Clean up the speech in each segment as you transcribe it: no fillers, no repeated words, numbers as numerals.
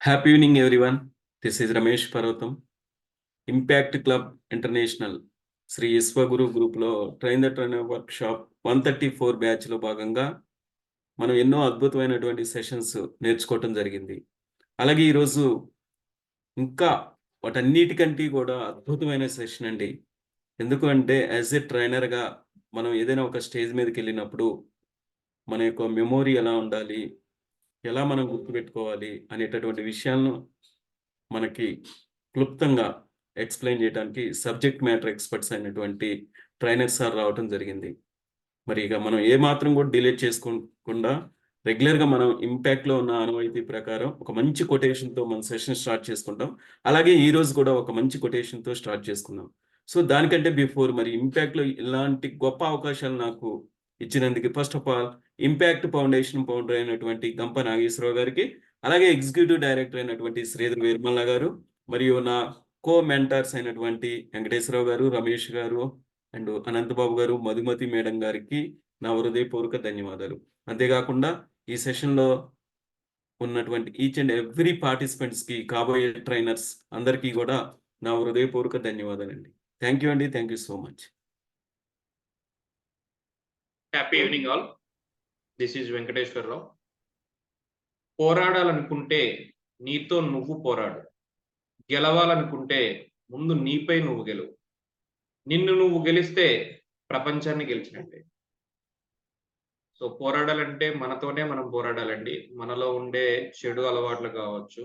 Happy evening, everyone. This is Ramesh Parvatam. Impact club international Shri Vishwaguru గ్రూప్లో train the trainer workshop 134 బ్యాచ్లో భాగంగా మనం ఎన్నో అద్భుతమైనటువంటి సెషన్స్ నేర్చుకోవటం జరిగింది. అలాగే ఈరోజు ఇంకా వాటన్నిటికంటే కూడా అద్భుతమైన సెషన్ అండి. ఎందుకు అంటే యాజ్ ఎ ట్రైనర్గా మనం ఏదైనా ఒక స్టేజ్ మీదకి వెళ్ళినప్పుడు మన యొక్క మెమొరీ ఎలా ఉండాలి, ఎలా మనం గుర్తుపెట్టుకోవాలి అనేటటువంటి విషయాలను మనకి క్లుప్తంగా ఎక్స్ప్లెయిన్ చేయడానికి సబ్జెక్ట్ మ్యాటర్ ఎక్స్పర్ట్స్ అయినటువంటి ట్రైనర్ సార్ రావటం జరిగింది. మరి ఇక మనం ఏ మాత్రం కూడా డిలే చేసుకోకుండా రెగ్యులర్గా మనం ఇంపాక్ట్లో ఉన్న ఆనవాయితీ ప్రకారం ఒక మంచి కొటేషన్తో మన సెషన్ స్టార్ట్ చేసుకుంటాం. అలాగే ఈ రోజు కూడా ఒక మంచి కొటేషన్తో స్టార్ట్ చేసుకుందాం. సో దానికంటే బిఫోర్ మరి ఇంపాక్ట్లో ఇలాంటి గొప్ప అవకాశాలు నాకు ఇచ్చినందుకు first of all impact foundation founder అయినటువంటి గంప నాగేశ్వరరావు గారికి, అలాగే ఎగ్జిక్యూటివ్ డైరెక్టర్ అయినటువంటి శ్రీధర్ వేర్మల్ల గారు, మరియు నా కో మెంటర్స్ అయినటువంటి వెంకటేశ్వరరావు గారు, రమేష్ గారు అండ్ అనంతబాబు గారు, మధుమతి మేడం గారికి నా హృదయపూర్వక ధన్యవాదాలు. అంతేకాకుండా ఈ సెషన్లో ఉన్నటువంటి ఈచ్ అండ్ ఎవ్రీ పార్టిసిపెంట్స్కి, కాబోయే ట్రైనర్స్ అందరికీ కూడా నా హృదయపూర్వక ధన్యవాదాలండి. థ్యాంక్ యూ అండి. Thank you so much. Happy evening all. This is Venkateswararao. పోరాడాలనుకుంటే నీతో నువ్వు పోరాడు, గెలవాలనుకుంటే ముందు నీపై నువ్వు గెలువు, నిన్ను నువ్వు గెలిస్తే ప్రపంచాన్ని గెలిచినట్టే. సో పోరాడాలంటే మనతోనే మనం పోరాడాలండి. మనలో ఉండే చెడు అలవాట్లు కావచ్చు,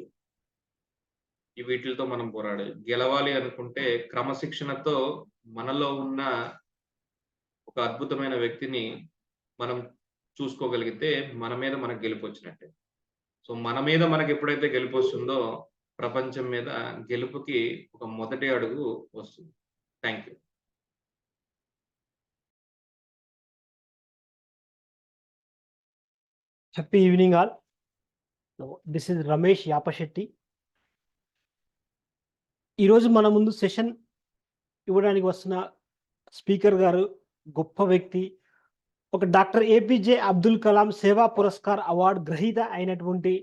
వీటితో మనం పోరాడాలి. గెలవాలి అనుకుంటే క్రమశిక్షణతో మనలో ఉన్న ఒక అద్భుతమైన వ్యక్తిని మనం చూసుకోగలిగితే మన మీద మనకు గెలుపు వచ్చినట్టే. సో మన మీద మనకు ఎప్పుడైతే గెలుపు వస్తుందో ప్రపంచం మీద గెలుపుకి ఒక మొదటి అడుగు వస్తుంది. Thank you. Happy evening all. This is Ramesh Yapashetti. ఈరోజు మన ముందు సెషన్ ఇవ్వడానికి వస్తున్న స్పీకర్ గారు గొప్ప వ్యక్తి, ఒక డాక్టర్ ఏపీజే అబ్దుల్ కలాం సేవా పురస్కార్ అవార్డు గ్రహీత అయినటువంటి,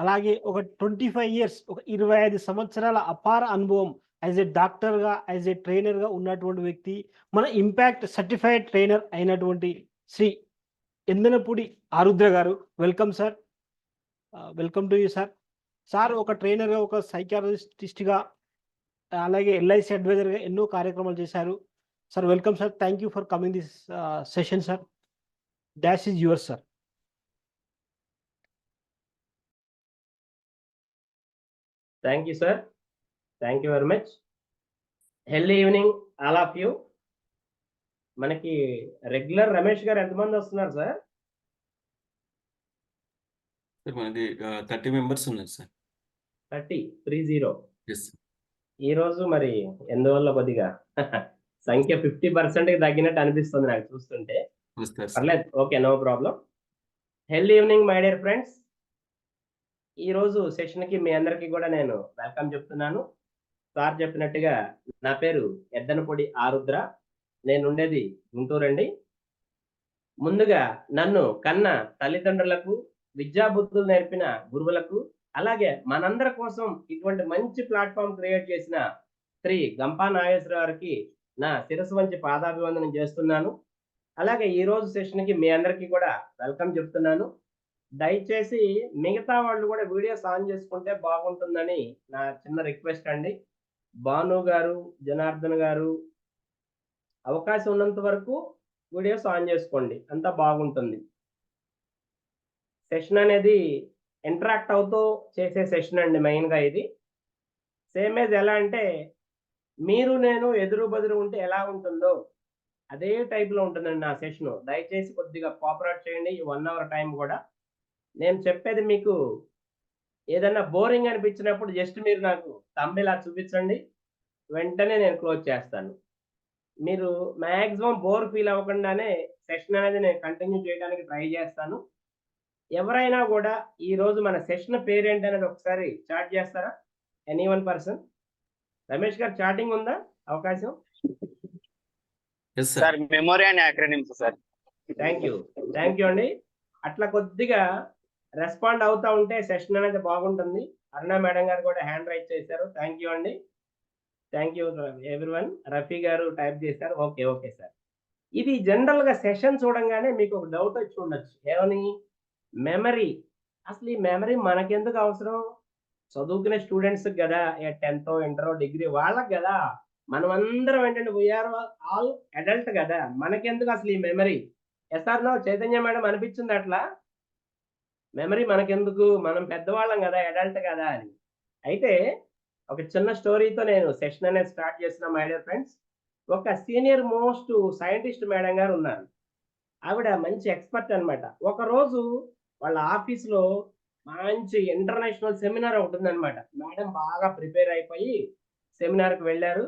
అలాగే ఒక 25 years, ఒక 25 సంవత్సరాల అపార అనుభవం యాజ్ ఏ డాక్టర్గా, యాజ్ ఏ ట్రైనర్గా ఉన్నటువంటి వ్యక్తి, మన ఇంపాక్ట్ సర్టిఫైడ్ ట్రైనర్ అయినటువంటి శ్రీ ఎందనపూడి ఆరుద్ర గారు. Welcome sir. Welcome to you sir. Sir ఒక ట్రైనర్గా, ఒక సైకాలజిస్ట్గా, అలాగే ఎల్ఐసి అడ్వైజర్గా ఎన్నో కార్యక్రమాలు చేశారు. Sir welcome sir. Thank you for coming this session sir. Dash is your sir. Thank you sir. Thank you very much. Healthy evening all of you. మనకి regular Ramesh గారు ఎంతమంది వస్తున్నారు సార్? మనకి 30 మెంబర్స్ ఉన్నారు సార్. 30. Yes. ఈ రోజు మరి ఎందువల్ల కొద్దిగా సంఖ్య 50% తగ్గినట్టు అనిపిస్తుంది నాకు చూస్తుంటే. పర్లేదు, okay, no problem. Healthy evening my dear friends. ఈ రోజు సెషన్కి మీ అందరికీ కూడా నేను వెల్కమ్ చెప్తున్నాను. సార్ చెప్పినట్టుగా నా పేరు ఎద్దనపొడి ఆరుద్ర, నేను ఉండేది గుంటూరు అండి. ముందుగా నన్ను కన్న తల్లిదండ్రులకు, విద్యాబుద్ధులు నేర్పిన గురువులకు, అలాగే మనందరి కోసం ఇటువంటి మంచి ప్లాట్ఫామ్ క్రియేట్ చేసిన శ్రీ గంపా నాగేశ్వర గారికి నా శిరస్సు వంచి పాదాభివందనం చేస్తున్నాను. అలాగే ఈ రోజు సెషన్కి మీ అందరికీ కూడా వెల్కమ్ చెప్తున్నాను. దయచేసి మిగతా వాళ్ళు కూడా వీడియోస్ ఆన్ చేసుకుంటే బాగుంటుందని నా చిన్న రిక్వెస్ట్ అండి. భాను గారు, జనార్దన్ గారు, అవకాశం ఉన్నంత వరకు వీడియోస్ ఆన్ చేసుకోండి, అంతా బాగుంటుంది. సెషన్ అనేది ఇంటరాక్ట్ అవుతూ చేసే సెషన్ అండి. మెయిన్గా ఇది సేమ్ ఏజ్ ఎలా అంటే మీరు నేను ఎదురు బదురు ఉంటే ఎలా ఉంటుందో అదే టైప్లో ఉంటుందండి నా సెషను. దయచేసి కొద్దిగా కోఆపరేట్ చేయండి. ఈ 1 hour టైం కూడా నేను చెప్పేది మీకు ఏదైనా బోరింగ్ అనిపించినప్పుడు జస్ట్ మీరు నాకు థంబ్నెయిల్ ఇలా చూపించండి, వెంటనే నేను క్లోజ్ చేస్తాను. మీరు మ్యాక్సిమం బోర్ ఫీల్ అవ్వకుండానే సెషన్ అనేది నేను కంటిన్యూ చేయడానికి ట్రై చేస్తాను. ఎవరైనా కూడా ఈ రోజు మన సెషన్ పేరేంటి అనేది ఒకసారి చాట్ చేస్తారా? Any one person? రమేష్ గారు చాటింగ్ ఉందా అవకాశం? Sir memory and acronyms sir. Thank you అండి. అట్లా కొద్దిగా రెస్పాండ్ అవుతా ఉంటే సెషన్ అనేది బాగుంటుంది. అరుణ మేడం గారు కూడా హ్యాండ్ రైజ్ చేశారు. థ్యాంక్ యూ అండి. Thank you everyone. రఫీ గారు టైప్ చేశారు. Okay okay sir. ఇది జనరల్ గా సెషన్ చూడంగానే మీకు ఒక డౌట్ వచ్చి ఉండొచ్చు. ఏమని? మెమరీ. అసలు ఈ మెమరీ మనకెందుకు అవసరం? చదువుకునే స్టూడెంట్స్ కదా, 10th ఇంటరో డిగ్రీ వాళ్ళకి కదా. మనం అందరం ఏంటంటే వీఆర్ ఆల్ అడల్ట్ కదా, మనకెందుకు అసలు ఈ memory? Yes or no Chaitanya madam అనిపించింది అట్లా? మెమరీ మనకెందుకు, మనం పెద్దవాళ్ళం కదా, అడల్ట్ కదా అని. అయితే ఒక చిన్న స్టోరీతో నేను సెషన్ అనేది స్టార్ట్ చేసిన మై డియర్ ఫ్రెండ్స్. ఒక సీనియర్ మోస్ట్ సైంటిస్ట్ మేడం గారు ఉన్నారు. ఆవిడ మంచి ఎక్స్పర్ట్ అన్నమాట. ఒకరోజు వాళ్ళ ఆఫీస్లో మంచి ఇంటర్నేషనల్ సెమినార్ ఒకటి ఉందన్నమాట. మేడం బాగా ప్రిపేర్ అయిపోయి సెమినార్కి వెళ్ళారు.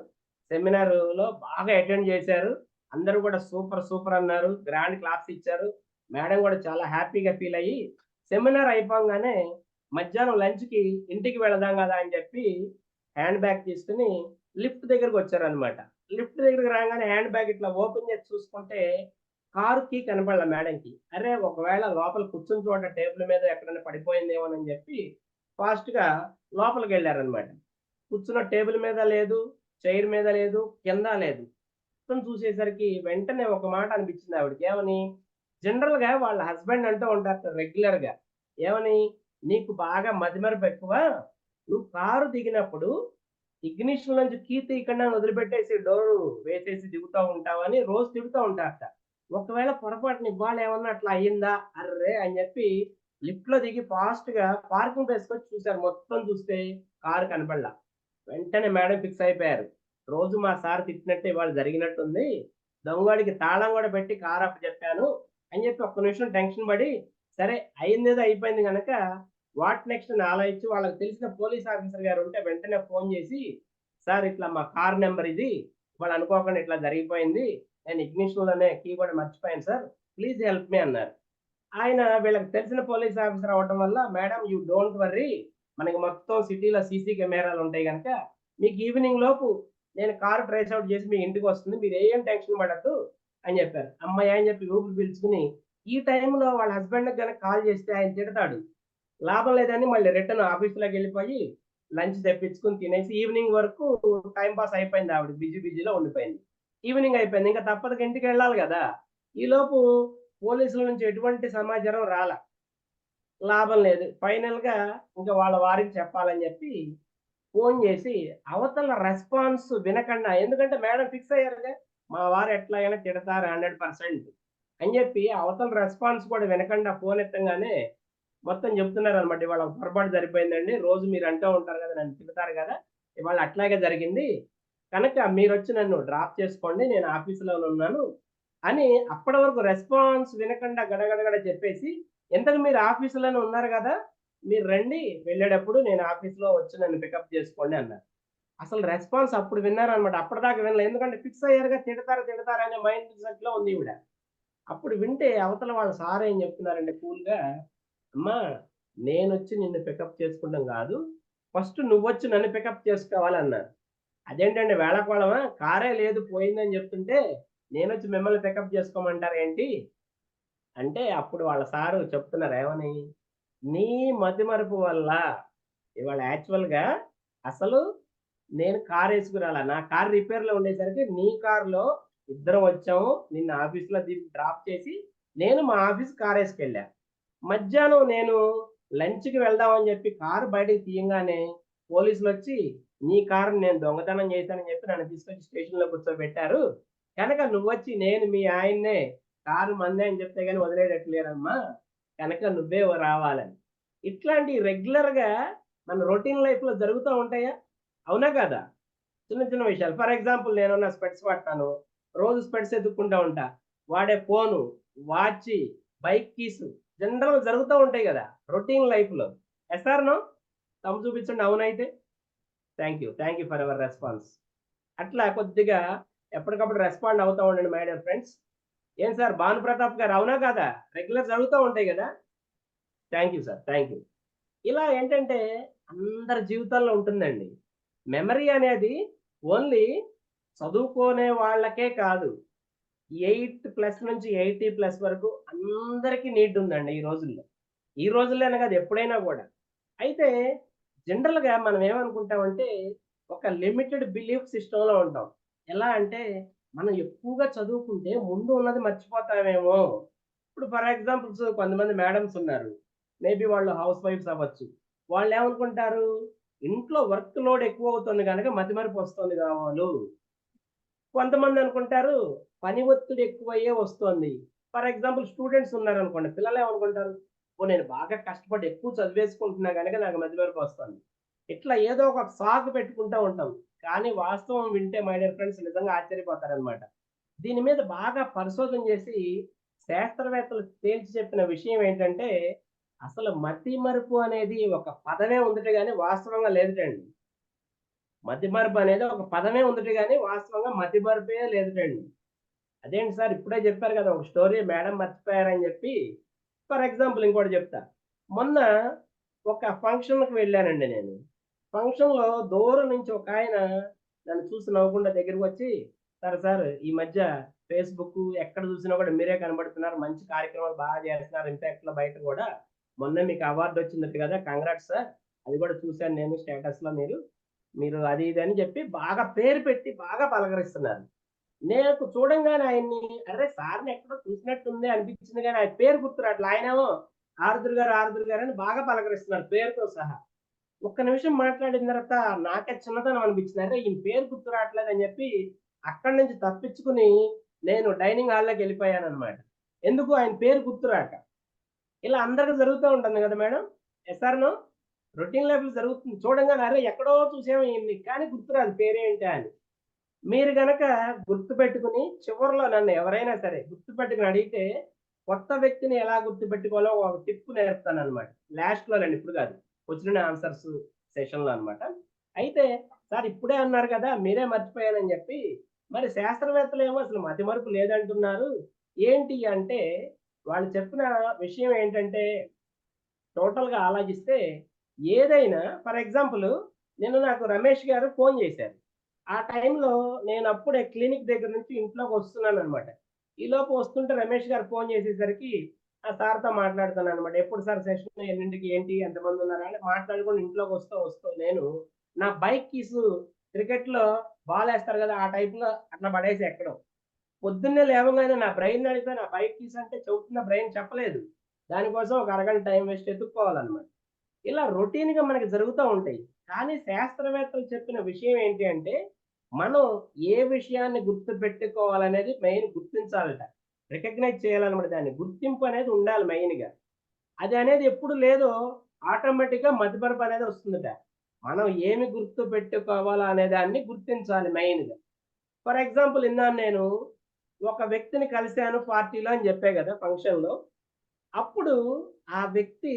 సెమినార్లో బాగా అటెండ్ చేశారు. అందరూ కూడా సూపర్ సూపర్ అన్నారు, గ్రాండ్ క్లాప్స్ ఇచ్చారు. మేడం కూడా చాలా హ్యాపీగా ఫీల్ అయ్యి సెమినార్ అయిపోగానే మధ్యాహ్నం లంచ్కి ఇంటికి వెళదాం కదా అని చెప్పి హ్యాండ్ బ్యాగ్ తీసుకుని లిఫ్ట్ దగ్గరకు వచ్చారనమాట. లిఫ్ట్ దగ్గరికి రాగానే హ్యాండ్ బ్యాగ్ ఇట్లా ఓపెన్ చేసి చూసుకుంటే కారు కీ కనపడలే మేడంకి. అరే ఒకవేళ లోపల కూర్చుని చోట టేబుల్ మీద ఎక్కడైనా పడిపోయిందేమోనని చెప్పి ఫాస్ట్గా లోపలికి వెళ్ళారనమాట. కూర్చున్న టేబుల్ మీద లేదు, చైర్ మీద లేదు, కింద లేదు. మొత్తం చూసేసరికి వెంటనే ఒక మాట అనిపించింది ఆవిడకి. ఏమని? జనరల్గా వాళ్ళ హస్బెండ్ అంటూ ఉంటారు రెగ్యులర్గా, ఏమని? నీకు బాగా మతిమరుపు ఎక్కువ, నువ్వు కారు దిగినప్పుడు ఇగ్నిషన్ నుంచి కీ తీయకుండా వదిలిపెట్టేసి డోర్ వేసేసి దిగుతూ ఉంటావు అని రోజు తిడుతూ ఉంటారట. ఒకవేళ పొరపాటున ఇవాళ ఏమన్నా అట్లా అయ్యిందా అర్రే అని చెప్పి లిఫ్ట్ లో దిగి ఫాస్ట్ గా పార్కింగ్ ప్లేస్ వచ్చి చూశారు. మొత్తం చూస్తే కారు కనపడలా. వెంటనే మేడం ఫిక్స్ అయిపోయారు, రోజు మా సార్ తిట్టినట్టే ఇవాళ జరిగినట్టుంది, దొంగవాడికి తాళం కూడా పెట్టి కారు అప్పు చెప్పాను అని చెప్పి ఒక్క నిమిషం టెన్షన్ పడి, సరే అయిందేదో అయిపోయింది కనుక వాట్ నెక్స్ట్ అని ఆలోచించి వాళ్ళకి తెలిసిన పోలీస్ ఆఫీసర్ గారు ఉంటే వెంటనే ఫోన్ చేసి, సార్ ఇట్లా మా కార్ నెంబర్ ఇది, వాళ్ళు అనుకోకుండా ఇట్లా జరిగిపోయింది, నేను ఇగ్నిషన్లోనే కీ కూడా మర్చిపోయాను సార్, ప్లీజ్ హెల్ప్ మీ అన్నారు. ఆయన వీళ్ళకి తెలిసిన పోలీస్ ఆఫీసర్ అవ్వడం వల్ల, మేడం యూ డోంట్ వర్రీ, మనకి మొత్తం సిటీలో సీసీ కెమెరాలు ఉంటాయి కనుక మీకు ఈవినింగ్ లోపు నేను కారు ట్రేస్ అవుట్ చేసి మీ ఇంటికి వస్తుంది, మీరు ఏం టెన్షన్ పడద్దు అని చెప్పారు. అమ్మాయి అని చెప్పి ఊపిరి పీల్చుకుని, ఈ టైంలో వాళ్ళ హస్బెండ్ కనుక కాల్ చేస్తే ఆయన తిడతాడు, లాభం లేదని మళ్ళీ రిటర్న్ ఆఫీస్లోకి వెళ్ళిపోయి లంచ్ తెప్పించుకుని తినేసి ఈవినింగ్ వరకు టైం పాస్ అయిపోయింది. ఆవిడ బిజీలో ఉండిపోయింది. ఈవినింగ్ అయిపోయింది, ఇంకా తప్పదుగా ఇంటికి వెళ్ళాలి కదా. ఈలోపు పోలీసుల నుంచి ఎటువంటి సమాచారం రాల, లాభం లేదు. ఫైనల్ గా ఇంకా వాళ్ళ వారికి చెప్పాలని చెప్పి ఫోన్ చేసి అవతల రెస్పాన్స్ వినకుండా, ఎందుకంటే మేడం ఫిక్స్ అయ్యారుగా మా వారు ఎట్లాగైనా తిడతారు 100% అని చెప్పి అవతల రెస్పాన్స్ కూడా వినకుండా ఫోన్ ఎత్తంగానే మొత్తం చెప్తున్నారు అనమాట, ఇవాళ పొరపాటు జరిపోయిందండి, రోజు మీరు అంటూ ఉంటారు కదా నన్ను తిడతారు కదా, ఇవాళ అట్లాగే జరిగింది కనుక మీరు వచ్చి నన్ను డ్రాప్ చేసుకోండి, నేను ఆఫీసులో ఉన్నాను అని అప్పటి వరకు రెస్పాన్స్ వినకుండా గడగడగడ చెప్పేసి, ఎంతకు మీరు ఆఫీసులోనే ఉన్నారు కదా, మీరు రండి వెళ్ళేటప్పుడు నేను ఆఫీస్లో వచ్చి నన్ను పికప్ చేసుకోండి అన్నారు. అసలు రెస్పాన్స్ అప్పుడు విన్నారనమాట, అప్పటిదాకా వినలేదు. ఎందుకంటే ఫిక్స్ అయ్యారుగా, తిడతారు అనే మైండ్ సెట్ లో ఉంది ఈవిడ. అప్పుడు వింటే అవతల వాళ్ళ సార్ ఏం చెప్తున్నారంటే కూల్గా, అమ్మా నేను వచ్చి నిన్ను పికప్ చేసుకుంటాం కాదు, ఫస్ట్ నువ్వు వచ్చి నన్ను పికప్ చేసుకోవాలన్నారు. అదేంటండి వేళకోళమా, కారే లేదు పోయిందని చెప్తుంటే నేను వచ్చి మిమ్మల్ని పికప్ చేసుకోమంటారు ఏంటి అంటే, అప్పుడు వాళ్ళ సారు చెప్తున్నారు ఏమని, నీ మతిమరుపు వల్ల ఇవాళ యాక్చువల్గా అసలు నేను కార్ వేసుకురాలా, నా కార్ రిపేర్లో ఉండేసరికి నీ కారులో ఇద్దరం వచ్చాము, నిన్న ఆఫీస్లో డ్రాప్ చేసి నేను మా ఆఫీస్ కార్ వేసుకెళ్ళా. మధ్యాహ్నం నేను లంచ్కి వెళ్దామని చెప్పి కారు బయటకు తీయంగానే పోలీసులు వచ్చి నీ కారు నేను దొంగతనం చేశానని చెప్పి నన్ను తీసుకొచ్చి స్టేషన్లో కూర్చోబెట్టారు కనుక నువ్వు వచ్చి నేను మీ ఆయన్నే కారు మందే అని చెప్తే కానీ వదిలేటట్లేరమ్మా, కనుక నువ్వే రావాలని. ఇట్లాంటి రెగ్యులర్గా మన రొటీన్ లైఫ్లో జరుగుతూ ఉంటాయా, అవునా కదా? చిన్న చిన్న విషయాలు. ఫర్ ఎగ్జాంపుల్ నేనున్న స్పెట్స్ వాడతాను, రోజు స్పెట్స్ ఎత్తుక్కుంటా ఉంటా, వాడే ఫోను, వాచ్, బైక్ కీస్ జనరల్గా జరుగుతూ ఉంటాయి కదా రొటీన్ లైఫ్లో. ఎస్ఆర్నో తమ్ము చూపించండి అవునైతే. Thank you for our response. అట్లా కొద్దిగా ఎప్పటికప్పుడు రెస్పాండ్ అవుతూ ఉండండి మై డియర్ ఫ్రెండ్స్. ఏం సార్ భాను ప్రతాప్ గారు అవునా కదా, రెగ్యులర్ జరుగుతూ ఉంటాయి కదా. Thank you sir, thank you. ఇలా ఏంటంటే అందరి జీవితాల్లో ఉంటుందండి మెమరీ అనేది. ఓన్లీ చదువుకునే వాళ్ళకే కాదు, 8+ నుంచి 80+ వరకు అందరికీ నీడ్ ఉందండి ఈ రోజుల్లోనే కాదు ఎప్పుడైనా కూడా. అయితే జనరల్గా మనం ఏమనుకుంటామంటే ఒక లిమిటెడ్ బిలీఫ్ సిస్టంలో ఉంటాం. ఎలా అంటే మనం ఎక్కువగా చదువుకుంటే ముందు ఉన్నది మర్చిపోతామేమో. ఇప్పుడు ఫర్ ఎగ్జాంపుల్స్ కొంతమంది మేడమ్స్ ఉన్నారు. మేబీ వాళ్ళు హౌస్ వైఫ్స్ అవ్వచ్చు. వాళ్ళు ఏమనుకుంటారు, ఇంట్లో వర్క్ లోడ్ ఎక్కువ అవుతుంది కనుక మతిమరుపు వస్తుంది కావాలు. కొంతమంది అనుకుంటారు పని ఒత్తిడి ఎక్కువయ్యే వస్తుంది. ఫర్ ఎగ్జాంపుల్ స్టూడెంట్స్ ఉన్నారనుకోండి, పిల్లలు ఏమనుకుంటారు, ఓ నేను బాగా కష్టపడి ఎక్కువ చదివేసుకుంటున్నా కనుక నాకు మతిమరుపు వస్తుంది. ఇట్లా ఏదో ఒక సాకు పెట్టుకుంటూ ఉంటాం. కానీ వాస్తవం వింటే మై డియర్ ఫ్రెండ్స్ నిజంగా ఆశ్చర్యపోతారనమాట. దీని మీద బాగా పరిశోధన చేసి శాస్త్రవేత్తలు తేల్చి చెప్పిన విషయం ఏంటంటే, అసలు మతిమరుపు అనేది ఒక పదమే ఉందట గాని వాస్తవంగా లేదుటండి. మతిమరుపు అనేది ఒక పదమే ఉందట గాని వాస్తవంగా మతిమరుపే లేదుటండి. అదేంటి సార్ ఇప్పుడే చెప్పారు కదా ఒక స్టోరీ మేడం మర్చిపోయారని చెప్పి. ఫర్ ఎగ్జాంపుల్ ఇంకోటి చెప్తా. మొన్న ఒక ఫంక్షన్‌కి వెళ్ళానండి నేను. ఫంక్షన్‌లో దూరం నుంచి ఒకాయన నన్ను చూసి నవ్వకుండా దగ్గరకొచ్చి, సార్ ఈ మధ్య ఫేస్‌బుక్ ఎక్కడ చూసినా కూడా మీరే కనబడుతున్నారు. మంచి కార్యక్రమాలు బాగా చేస్తున్నారు. ఇంపాక్ట్‌లో బయట కూడా. మొన్నే మీకు అవార్డ్ వచ్చిందట కదా! Congrats sir. అది కూడా చూసాను నేను స్టేటస్‌లో మీరు అది ఇది అని చెప్పి బాగా పేరు పెట్టి బాగా పలకరిస్తున్నారు. నాకు చూడంగానే ఆయన్ని అరే! సార్‌ని ఎక్కడో చూసినట్టుంది అనిపించింది గానీ ఆయన పేరు గుర్తు రాట్లే. ఆయనేమో ఆరుద్ర గారు అని బాగా పలకరిస్తున్నారు పేరుతో సహా. ఒక్క నిమిషం మాట్లాడిన తర్వాత నాకే చిన్నతనం అనిపించింది. అరే! ఈయన పేరు గుర్తు రావట్లేదని చెప్పి అక్కడి నుంచి తప్పించుకొని నేను డైనింగ్ హాల్‌లోకి వెళ్ళిపోయానన్నమాట. ఎందుకు ఆయన పేరు గుర్తు రాక. ఇలా అందరికి జరుగుతూ ఉంటుంది కదా madam. Yes or no? Routine లైఫ్‌లో జరుగుతుంది. చూడంగానే అరే! ఎక్కడో చూసాము ఈయన్ని కానీ గుర్తురాదు పేరేంటా అని. మీరు గనక గుర్తుపెట్టుకొని చివర్లో నన్ను ఎవరైనా సరే గుర్తుపెట్టుకొని అడిగితే, కొత్త వ్యక్తిని ఎలా గుర్తుపెట్టుకోవాలో ఒక టిప్ నేర్పుతాననమాట. లాస్ట్‌లోనండి ఇప్పుడు కాదు. క్వెషన్ ఆన్సర్స్ సెషన్‌లో అనమాట. అయితే సార్ ఇప్పుడే అన్నారు కదా! మీరే మర్చిపోయానని చెప్పి, మరి శాస్త్రవేత్తలేమో అసలు మతిమరుపు లేదంటున్నారు. ఏంటి అంటే, వాళ్ళు చెప్పిన విషయం ఏంటంటే, టోటల్‌గా ఆలోచిస్తే ఏదైనా ఫర్ ఎగ్జాంపుల్ నాకు రమేష్ గారు ఫోన్ చేశారు. ఆ టైంలో నేనప్పుడే క్లినిక్ దగ్గర నుంచి ఇంట్లోకి వస్తున్నాననమాట. ఈలోపు వస్తుంటే రమేష్ గారు ఫోన్ చేసేసరికి ఆ సార్‌తో మాట్లాడుతున్నాననమాట. ఎప్పుడు సార్ సెషన్ ఎన్నింటికి ఏంటి ఎంతమందున్నారా అని మాట్లాడుకొని ఇంట్లోకి వస్తూ నేను నా బైక్ కీస్ క్రికెట్‌లో బాలేస్తారు కదా! ఆ టైప్‌లో అట్లా పడేసా ఎక్కడో. పొద్దున్నే లేవగానే నా బ్రెయిన్‌ని అడిగితే నా బైక్ కీస్ అంటే చెవుతున్న బ్రెయిన్ చెప్పలేదు. దానికోసం ఒక అరగంట టైం వేస్ట్ ఎతుక్కోవాలనమాట. ఇలా రొటీన్‌గా మనకి జరుగుతా ఉంటాయి. కానీ శాస్త్రవేత్తలు చెప్పిన విషయం ఏంటి అంటే, మనం ఏ విషయాన్ని గుర్తుపెట్టుకోవాలనేది మెయిన్ గుర్తించాలట. రికగ్నైజ్ చేయాలన్నమాట దాన్ని. గుర్తింపు అనేది ఉండాలి మెయిన్‌గా. అది అనేది ఎప్పుడు లేదో ఆటోమేటిక్‌గా మతిమరుపు అనేది వస్తుందట. మనం ఏమి గుర్తుపెట్టుకోవాలా అనే దాన్ని గుర్తించాలి మెయిన్‌గా. ఫర్ ఎగ్జాంపుల్ ఇందాక నేను ఒక వ్యక్తిని కలిసాను పార్టీలో అని చెప్పా కదా! ఫంక్షన్‌లో. అప్పుడు ఆ వ్యక్తి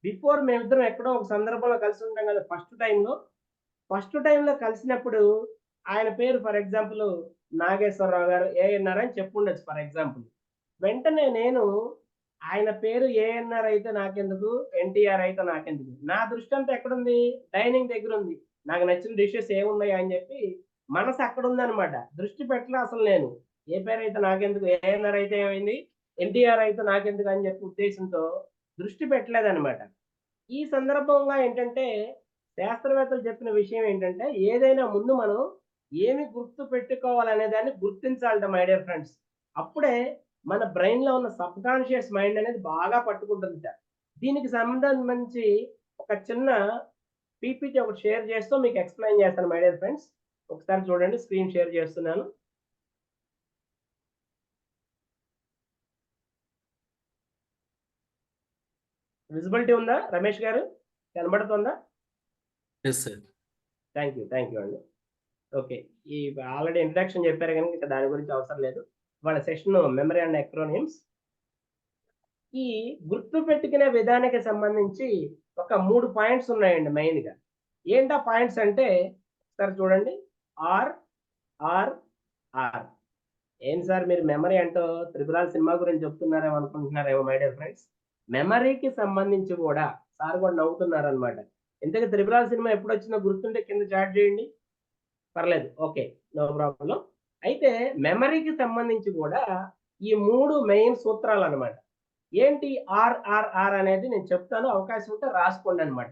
బిఫోర్ మేమిద్దరం ఎక్కడో ఒక సందర్భంలో కలిసి ఉంటాం కదా! ఫస్ట్ టైమ్‌లో కలిసినప్పుడు ఆయన పేరు ఫర్ ఎగ్జాంపుల్ నాగేశ్వరరావు గారు, ఏఎన్ఆర్ అని చెప్పుండొచ్చు ఫర్ ఎగ్జాంపుల్. వెంటనే నేను ఆయన పేరు ఏఎన్ఆర్ అయితే నాకెందుకు? ఎన్టీఆర్ అయితే నాకెందుకు? నా దృష్టంతా ఎక్కడుంది? డైనింగ్ దగ్గరుంది. నాకు నచ్చిన డిషెస్ ఏమున్నాయా అని చెప్పి మనసు అక్కడుందనమాట. దృష్టి పెట్టలే అసలు నేను. ఏ పేరైతే నాకెందుకు? ఏఎన్ఆర్ అయితే ఏమైంది? ఎన్టీఆర్ అయితే నాకెందుకు అని చెప్పి ఉద్దేశంతో దృష్టి పెట్టలేదనమాట. ఈ సందర్భంగా ఏంటంటే, శాస్త్రవేత్తలు చెప్పిన విషయం ఏంటంటే, ఏదైనా ముందు మనం ఏమి గుర్తు పెట్టుకోవాలనే దాన్ని గుర్తించాలట మై డియర్ ఫ్రెండ్స్. అప్పుడే మన బ్రెయిన్‌లో ఉన్న సబ్‌కాన్షియస్ మైండ్ అనేది బాగా పట్టుకుంటుందట. దీనికి సంబంధించి ఒక చిన్న పీపీటీ ఒకటి షేర్ చేస్తూ మీకు ఎక్స్‌ప్లెయిన్ చేస్తాను మై డియర్ ఫ్రెండ్స్. ఒకసారి చూడండి స్క్రీన్ షేర్ చేస్తున్నాను. విజిబిలిటీ ఉందా రమేష్ గారు? కనబడుతుందా? Yes sir. థాంక్ యూ అండి. ఓకే. ఈ ఆల్రెడీ ఇంట్రడక్షన్ చెప్పారు గనుక ఇక దాని గురించి అవసరం లేదు. వాళ్ళ సెషన్ మెమరీ అండ్ ఎక్రోనిమ్స్. ఈ గుర్తుపెట్టుకునే విధానానికి సంబంధించి ఒక 3 పాయింట్స్ ఉన్నాయండి మెయిన్‌గా. ఏంటా పాయింట్స్ అంటే ఒకసారి చూడండి. R, R, R. ఏంటి సార్ మీరు మెమరీ అంటూ 'త్రిపుల్ ఆర్' సినిమా గురించి చెప్తున్నారేమో అనుకుంటున్నారేమో మై డియర్ ఫ్రెండ్స్. మెమరీకి సంబంధించి కూడా సార్ కూడా నవ్వుతున్నారనమాట. ఇంతకీ 'త్రిపుల్ ఆర్' సినిమా ఎప్పుడొచ్చిందో గుర్తుంటే కింద చాట్ చేయండి. పర్లేదు. ఓకే. No problem. అయితే మెమరీకి సంబంధించి కూడా ఈ 3 మెయిన్ సూత్రాలనమాట. ఏంటి ఆర్ఆర్ఆర్ అనేది నేను చెప్తాను. అవకాశం ఉంటే రాసుకోండనమాట.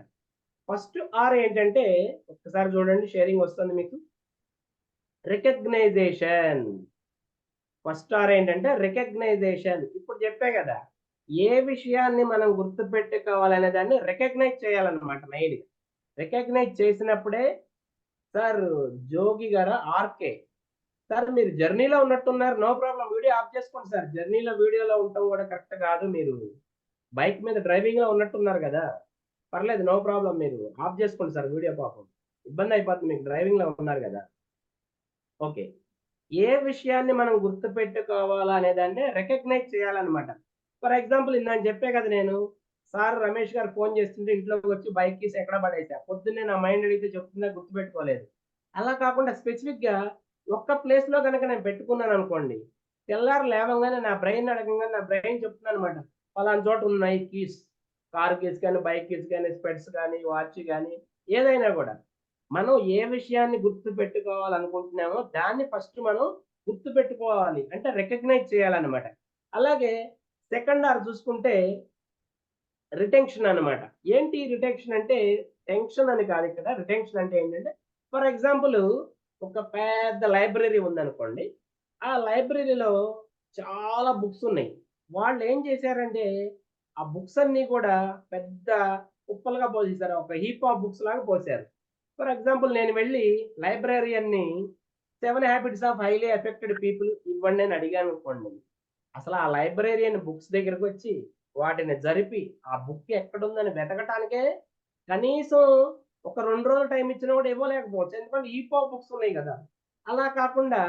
ఫస్ట్ ఆర్ ఏంటంటే ఒక్కసారి చూడండి, షేరింగ్ వస్తుంది మీకు. రికగ్నైజేషన్. ఫస్ట్ ఆర్ ఏంటంటే రికగ్నైజేషన్. ఇప్పుడు చెప్పే కదా, ఏ విషయాన్ని మనం గుర్తుపెట్టుకోవాలనే దాన్ని రికగ్నైజ్ చేయాలన్నమాట. మెయిన్ రికగ్నైజ్ చేసినప్పుడే సార్ జోగి గారు ఆర్కే సార్ మీరు జర్నీలో ఉన్నట్టున్నారు, నో ప్రాబ్లం, వీడియో ఆఫ్ చేసుకోండి సార్. జర్నీలో వీడియోలో ఉండటం కూడా కరెక్ట్ కాదు, మీరు బైక్ మీద డ్రైవింగ్ లో ఉన్నట్టున్నారు కదా, పర్లేదు నో ప్రాబ్లం, మీరు ఆఫ్ చేసుకోండి సార్ వీడియో, పాపం ఇబ్బంది అయిపోతుంది మీకు, డ్రైవింగ్ లో ఉన్నారు కదా. ఓకే, ఏ విషయాన్ని మనం గుర్తుపెట్టుకోవాలా అనే దాన్ని రికగ్నైజ్ చేయాలన్నమాట. ఫర్ ఎగ్జాంపుల్ ఇందాక చెప్పే కదా నేను, సార్ రమేష్ గారు ఫోన్ చేస్తుంటే ఇంట్లోకి వచ్చి బైక్ కీస్ ఎక్కడ పడేసా, పొద్దున్నే నా మైండ్ అడిగితే చెప్తుందా గుర్తుపెట్టుకోలేదు. అలా కాకుండా స్పెసిఫిక్ గా ఒక్క ప్లేస్ లో కనుక నేను పెట్టుకున్నాను అనుకోండి, తెల్లారు లేవగానే నా బ్రెయిన్ అడగంగానే నా బ్రెయిన్ చెప్తున్నాను అనమాట, పలానా చోట ఉన్నాయి కీస్, కార్ కీస్ కానీ, బైక్ కీస్ కానీ, స్పెట్స్ కానీ, వాచ్ కానీ, ఏదైనా కూడా మనం ఏ విషయాన్ని గుర్తు పెట్టుకోవాలనుకుంటున్నామో దాన్ని ఫస్ట్ మనం గుర్తు పెట్టుకోవాలి, అంటే రికగ్నైజ్ చేయాలన్నమాట. అలాగే సెకండ్ ఆర్ చూసుకుంటే రిటెన్షన్ అన్నమాట. ఏంటి రిటెన్షన్ అంటే టెన్షన్ అని కాదు, ఇక్కడ రిటెన్షన్ అంటే ఏంటంటే ఫర్ ఎగ్జాంపుల్ ఒక పెద్ద లైబ్రరీ ఉందనుకోండి, ఆ లైబ్రరీలో చాలా బుక్స్ ఉన్నాయి. వాళ్ళు ఏం చేశారంటే ఆ బుక్స్ అన్ని కూడా పెద్ద కుప్పలుగా పోసేశారు, ఒక హీప్ ఆఫ్ బుక్స్ లాగా పోసారు. ఫర్ ఎగ్జాంపుల్ నేను వెళ్ళి లైబ్రరీయన్ని 7 habits of highly affected people ఇవ్వండి అని అడిగాను అనుకోండి, అసలు ఆ లైబ్రరీయన్ బుక్స్ దగ్గరకు వచ్చి వాటిని జరిపి ఆ బుక్ ఎక్కడుందని వెతకటానికే కనీసం ఒక 2 రోజులు టైం ఇచ్చినా కూడా ఇవ్వలేకపోవచ్చు, ఎందుకంటే హీప్ ఆఫ్ బుక్స్ ఉన్నాయి కదా. అలా కాకుండా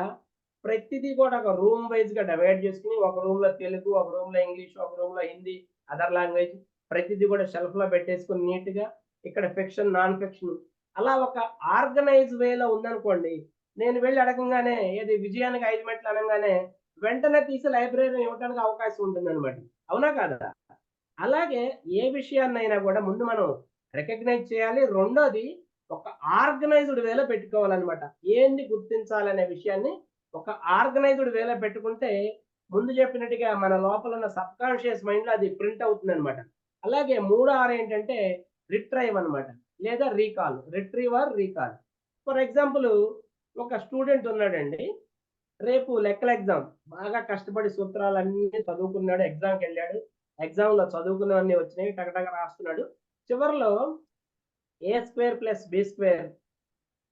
ప్రతిదీ కూడా ఒక రూమ్ వైజ్ గా డివైడ్ చేసుకుని, ఒక రూమ్ లో తెలుగు, ఒక రూమ్ లో ఇంగ్లీష్, ఒక రూమ్ లో హిందీ, అదర్ లాంగ్వేజ్, ప్రతిదీ కూడా షెల్ఫ్ లో పెట్టేసుకుని నీట్ గా, ఇక్కడ ఫిక్షన్, నాన్ ఫిక్షన్, అలా ఒక ఆర్గనైజ్ వేలో ఉందనుకోండి, నేను వెళ్ళి అడగంగానే ఏది విజయానికి 5 మెట్లు అనగానే వెంటనే తీసి లైబ్రరీ ఇవ్వడానికి అవకాశం ఉంటుంది అనమాట. అవునా కాదా? అలాగే ఏ విషయాన్నైనా కూడా ముందు మనం రికగ్నైజ్ చేయాలి, రెండోది ఒక ఆర్గనైజ్డ్ వేలో పెట్టుకోవాలన్నమాట. ఏంది గుర్తించాలనే విషయాన్ని ఒక ఆర్గనైజ్డ్ వేలో పెట్టుకుంటే ముందు చెప్పినట్టుగా మన లోపల ఉన్న సబ్ కాన్షియస్ మైండ్ లో అది ప్రింట్ అవుతుంది అనమాట. అలాగే 3 ఆర్ ఏంటంటే రిట్రైవ్ అనమాట, లేదా recall, retriever, recall. For example ఒక స్టూడెంట్ ఉన్నాడండి, రేపు లెక్కల ఎగ్జామ్, బాగా కష్టపడి సూత్రాలన్నీ చదువుకున్నాడు, ఎగ్జామ్కి వెళ్ళాడు, ఎగ్జామ్ లో చదువుకున్నవన్నీ వచ్చినాయి, టగటగ రాస్తున్నాడు. చివరిలో A² + B²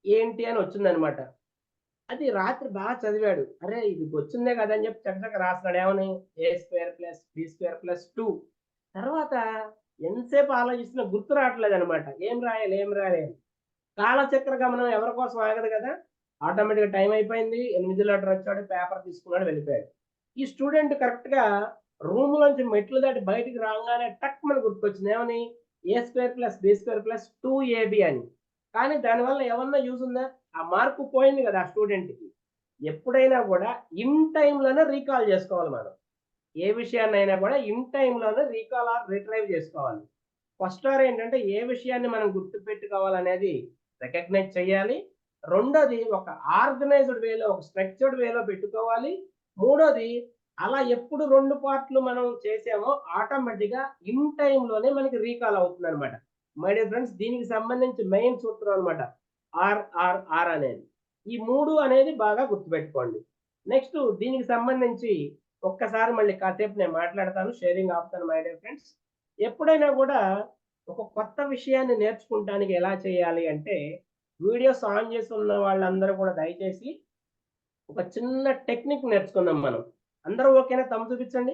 ఏంటి అని వచ్చిందనమాట. అది రాత్రి బాగా చదివాడు, అరే ఇది వచ్చిందే కదా అని చెప్పి చక్కగా రాస్తున్నాడు, ఏమని A² + B² + 2. తర్వాత ఎంతసేపు ఆలోచిస్తున్నా గుర్తు రావట్లేదు అనమాట, ఏం రాయాలి. కాలచక్ర గమనం ఎవరి కోసం ఆగదు కదా, ఆటోమేటిక్గా టైం అయిపోయింది, 8 లీటర్ వచ్చాడు, పేపర్ తీసుకున్నాడు, వెళ్ళిపోయాడు. ఈ స్టూడెంట్ కరెక్ట్ గా రూమ్ లోంచి మెట్లు దాటి బయటికి రాగానే టక్ మన గుర్తుకొచ్చింది, ఏమని A² + B² + 2AB అని. కానీ దానివల్ల ఏమన్నా యూజ్ ఉందా? ఆ మార్కు పోయింది కదా ఆ స్టూడెంట్ కి. ఎప్పుడైనా కూడా ఇన్ టైంలోనే రీకాల్ చేసుకోవాలి మనం, ఏ విషయాన్నైనా కూడా ఇన్ టైంలోనే రీకాల్ ఆర్ రిట్రైవ్ చేసుకోవాలి. ఫస్ట్ ఆర్ ఏంటంటే ఏ విషయాన్ని మనం గుర్తు పెట్టుకోవాలనేది రికగ్నైజ్ చేయాలి, రెండోది ఒక ఆర్గనైజ్డ్ వేలో, ఒక స్ట్రక్చర్డ్ వేలో పెట్టుకోవాలి, మూడోది అలా ఎప్పుడు 2 పార్ట్లు మనం చేసామో ఆటోమేటిక్గా ఇన్ టైంలోనే మనకి రీకాల్ అవుతుంది అనమాట. మై డియర్ ఫ్రెండ్స్, దీనికి సంబంధించి మెయిన్ సూత్రం అనమాట ఆర్ అనేది. ఈ 3 అనేది బాగా గుర్తుపెట్టుకోండి. నెక్స్ట్ దీనికి సంబంధించి ఒక్కసారి మళ్ళీ కాసేపు నేను మాట్లాడతాను, షేరింగ్ ఆపుతాను. మై డియర్ ఫ్రెండ్స్, ఎప్పుడైనా కూడా ఒక కొత్త విషయాన్ని నేర్చుకుంటానికి ఎలా చేయాలి అంటే, వీడియోస్ ఆన్ చేసి ఉన్న వాళ్ళందరూ కూడా దయచేసి ఒక చిన్న టెక్నిక్ నేర్చుకుందాం మనం. అందరూ ఓకేనా? తమ్ము చూపించండి.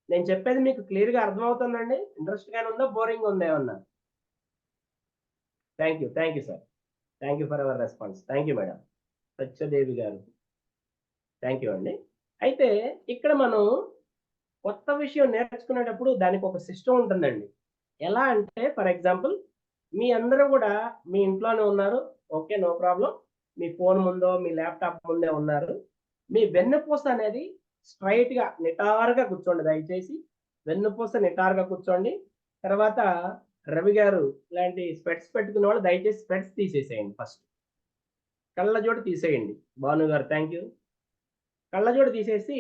నేను చెప్పేది మీకు క్లియర్ గా అర్థమవుతుందండి? ఇంట్రెస్ట్ గానే ఉందా, బోరింగ్ ఉందా ఏమన్నా? Thank you sir, thank you for our response. Thank you madam Satyadevi గారు, థ్యాంక్ యూ అండి. అయితే ఇక్కడ మనం కొత్త విషయం నేర్చుకునేటప్పుడు దానికి ఒక సిస్టమ్ ఉంటుందండి. ఎలా అంటే ఫర్ ఎగ్జాంపుల్ మీ అందరూ కూడా మీ ఇంట్లోనే ఉన్నారు, ఓకే నో ప్రాబ్లం, మీ ఫోన్ ముందో మీ ల్యాప్టాప్ ముందే ఉన్నారు. మీ వెన్నుపూస అనేది స్ట్రైట్ గా నిటారుగా కూర్చోండి, దయచేసి వెన్నుపూస నిటారుగా కూర్చోండి. తర్వాత రవి గారు ఇలాంటి స్పెట్స్ పెట్టుకున్న వాళ్ళు దయచేసి స్పెట్స్ తీసేసేయండి, ఫస్ట్ కళ్ళజోడు తీసేయండి. భాను గారు థ్యాంక్ యూ. కళ్ళజోడు తీసేసి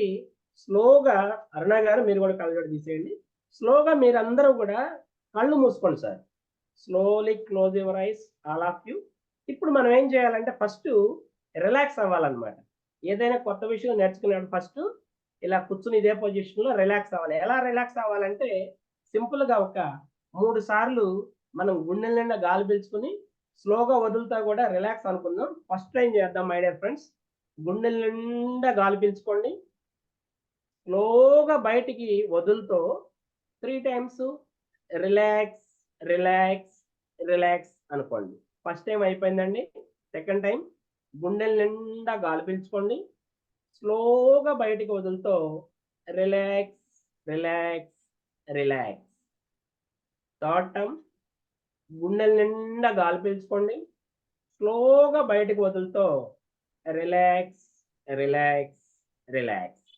స్లోగా, అరుణ గారు మీరు కూడా కళ్ళజోడు తీసేయండి. స్లోగా మీరందరూ కూడా కళ్ళు మూసుకోండి sir, slowly close your eyes all of you. ఇప్పుడు మనం ఏం చేయాలంటే ఫస్ట్ రిలాక్స్ అవ్వాలన్నమాట. ఏదైనా కొత్త విషయం నేర్చుకునేప్పుడు ఫస్ట్ ఇలా కూర్చుని ఇదే పొజిషన్ లో రిలాక్స్ అవ్వాలి. ఎలా రిలాక్స్ అవ్వాలంటే సింపుల్ గా ఒక 3 సార్లు మనం గుండెల నిండా గాలి పీల్చుకుని స్లోగా వదులుతా కూడా రిలాక్స్ అనుకుందాం. ఫస్ట్ టైం చేద్దాం మై డియర్ ఫ్రెండ్స్. గుండెల నిండా గాలి పీల్చుకోండి, స్లోగా బయటికి వదులుతో 3 టైమ్స్ రిలాక్స్ రిలాక్స్ రిలాక్స్ అనుకోండి. ఫస్ట్ టైం అయిపోయిందండి. సెకండ్ టైం గుండెల నిండా గాలి పీల్చుకోండి, స్లోగా బయటికి వదులుతో relax relax relax. Third time గుండెల నిండా గాలి పీల్చుకోండి, స్లోగా బయటికి వదులుతో రిలాక్స్ రిలాక్స్ రిలాక్స్.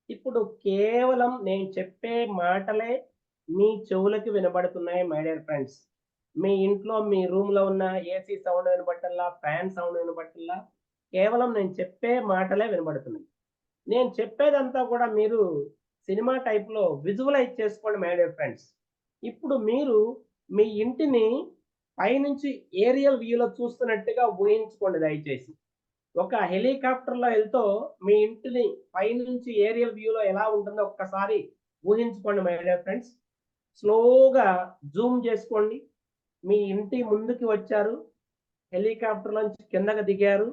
ఇప్పుడు కేవలం నేను చెప్పే మాటలే మీ చెవులకి వినబడుతున్నాయి మై డియర్ ఫ్రెండ్స్. మీ ఇంట్లో మీ రూమ్ లో ఉన్న ఏసీ సౌండ్ వినబట్టల్లా, ఫ్యాన్ సౌండ్ వినబట్టల్లా, కేవలం నేను చెప్పే మాటలే వినబడుతున్నాయి. నేను చెప్పేదంతా కూడా మీరు సినిమా టైప్ లో విజువలైజ్ చేసుకోండి మై డియర్ ఫ్రెండ్స్. ఇప్పుడు మీరు మీ ఇంటిని పైనుంచి ఏరియల్ వ్యూలో చూస్తున్నట్టుగా ఊహించుకోండి దయచేసి. ఒక హెలికాప్టర్ లో వెళ్తూ మీ ఇంటిని పైనుంచి ఏరియల్ వ్యూలో ఎలా ఉంటుందో ఒక్కసారి ఊహించుకోండి మై డియర్ ఫ్రెండ్స్. స్లోగా జూమ్ చేసుకోండి. మీ ఇంటి ముందుకి వచ్చారు, హెలికాప్టర్ నుంచి కిందకి దిగారు,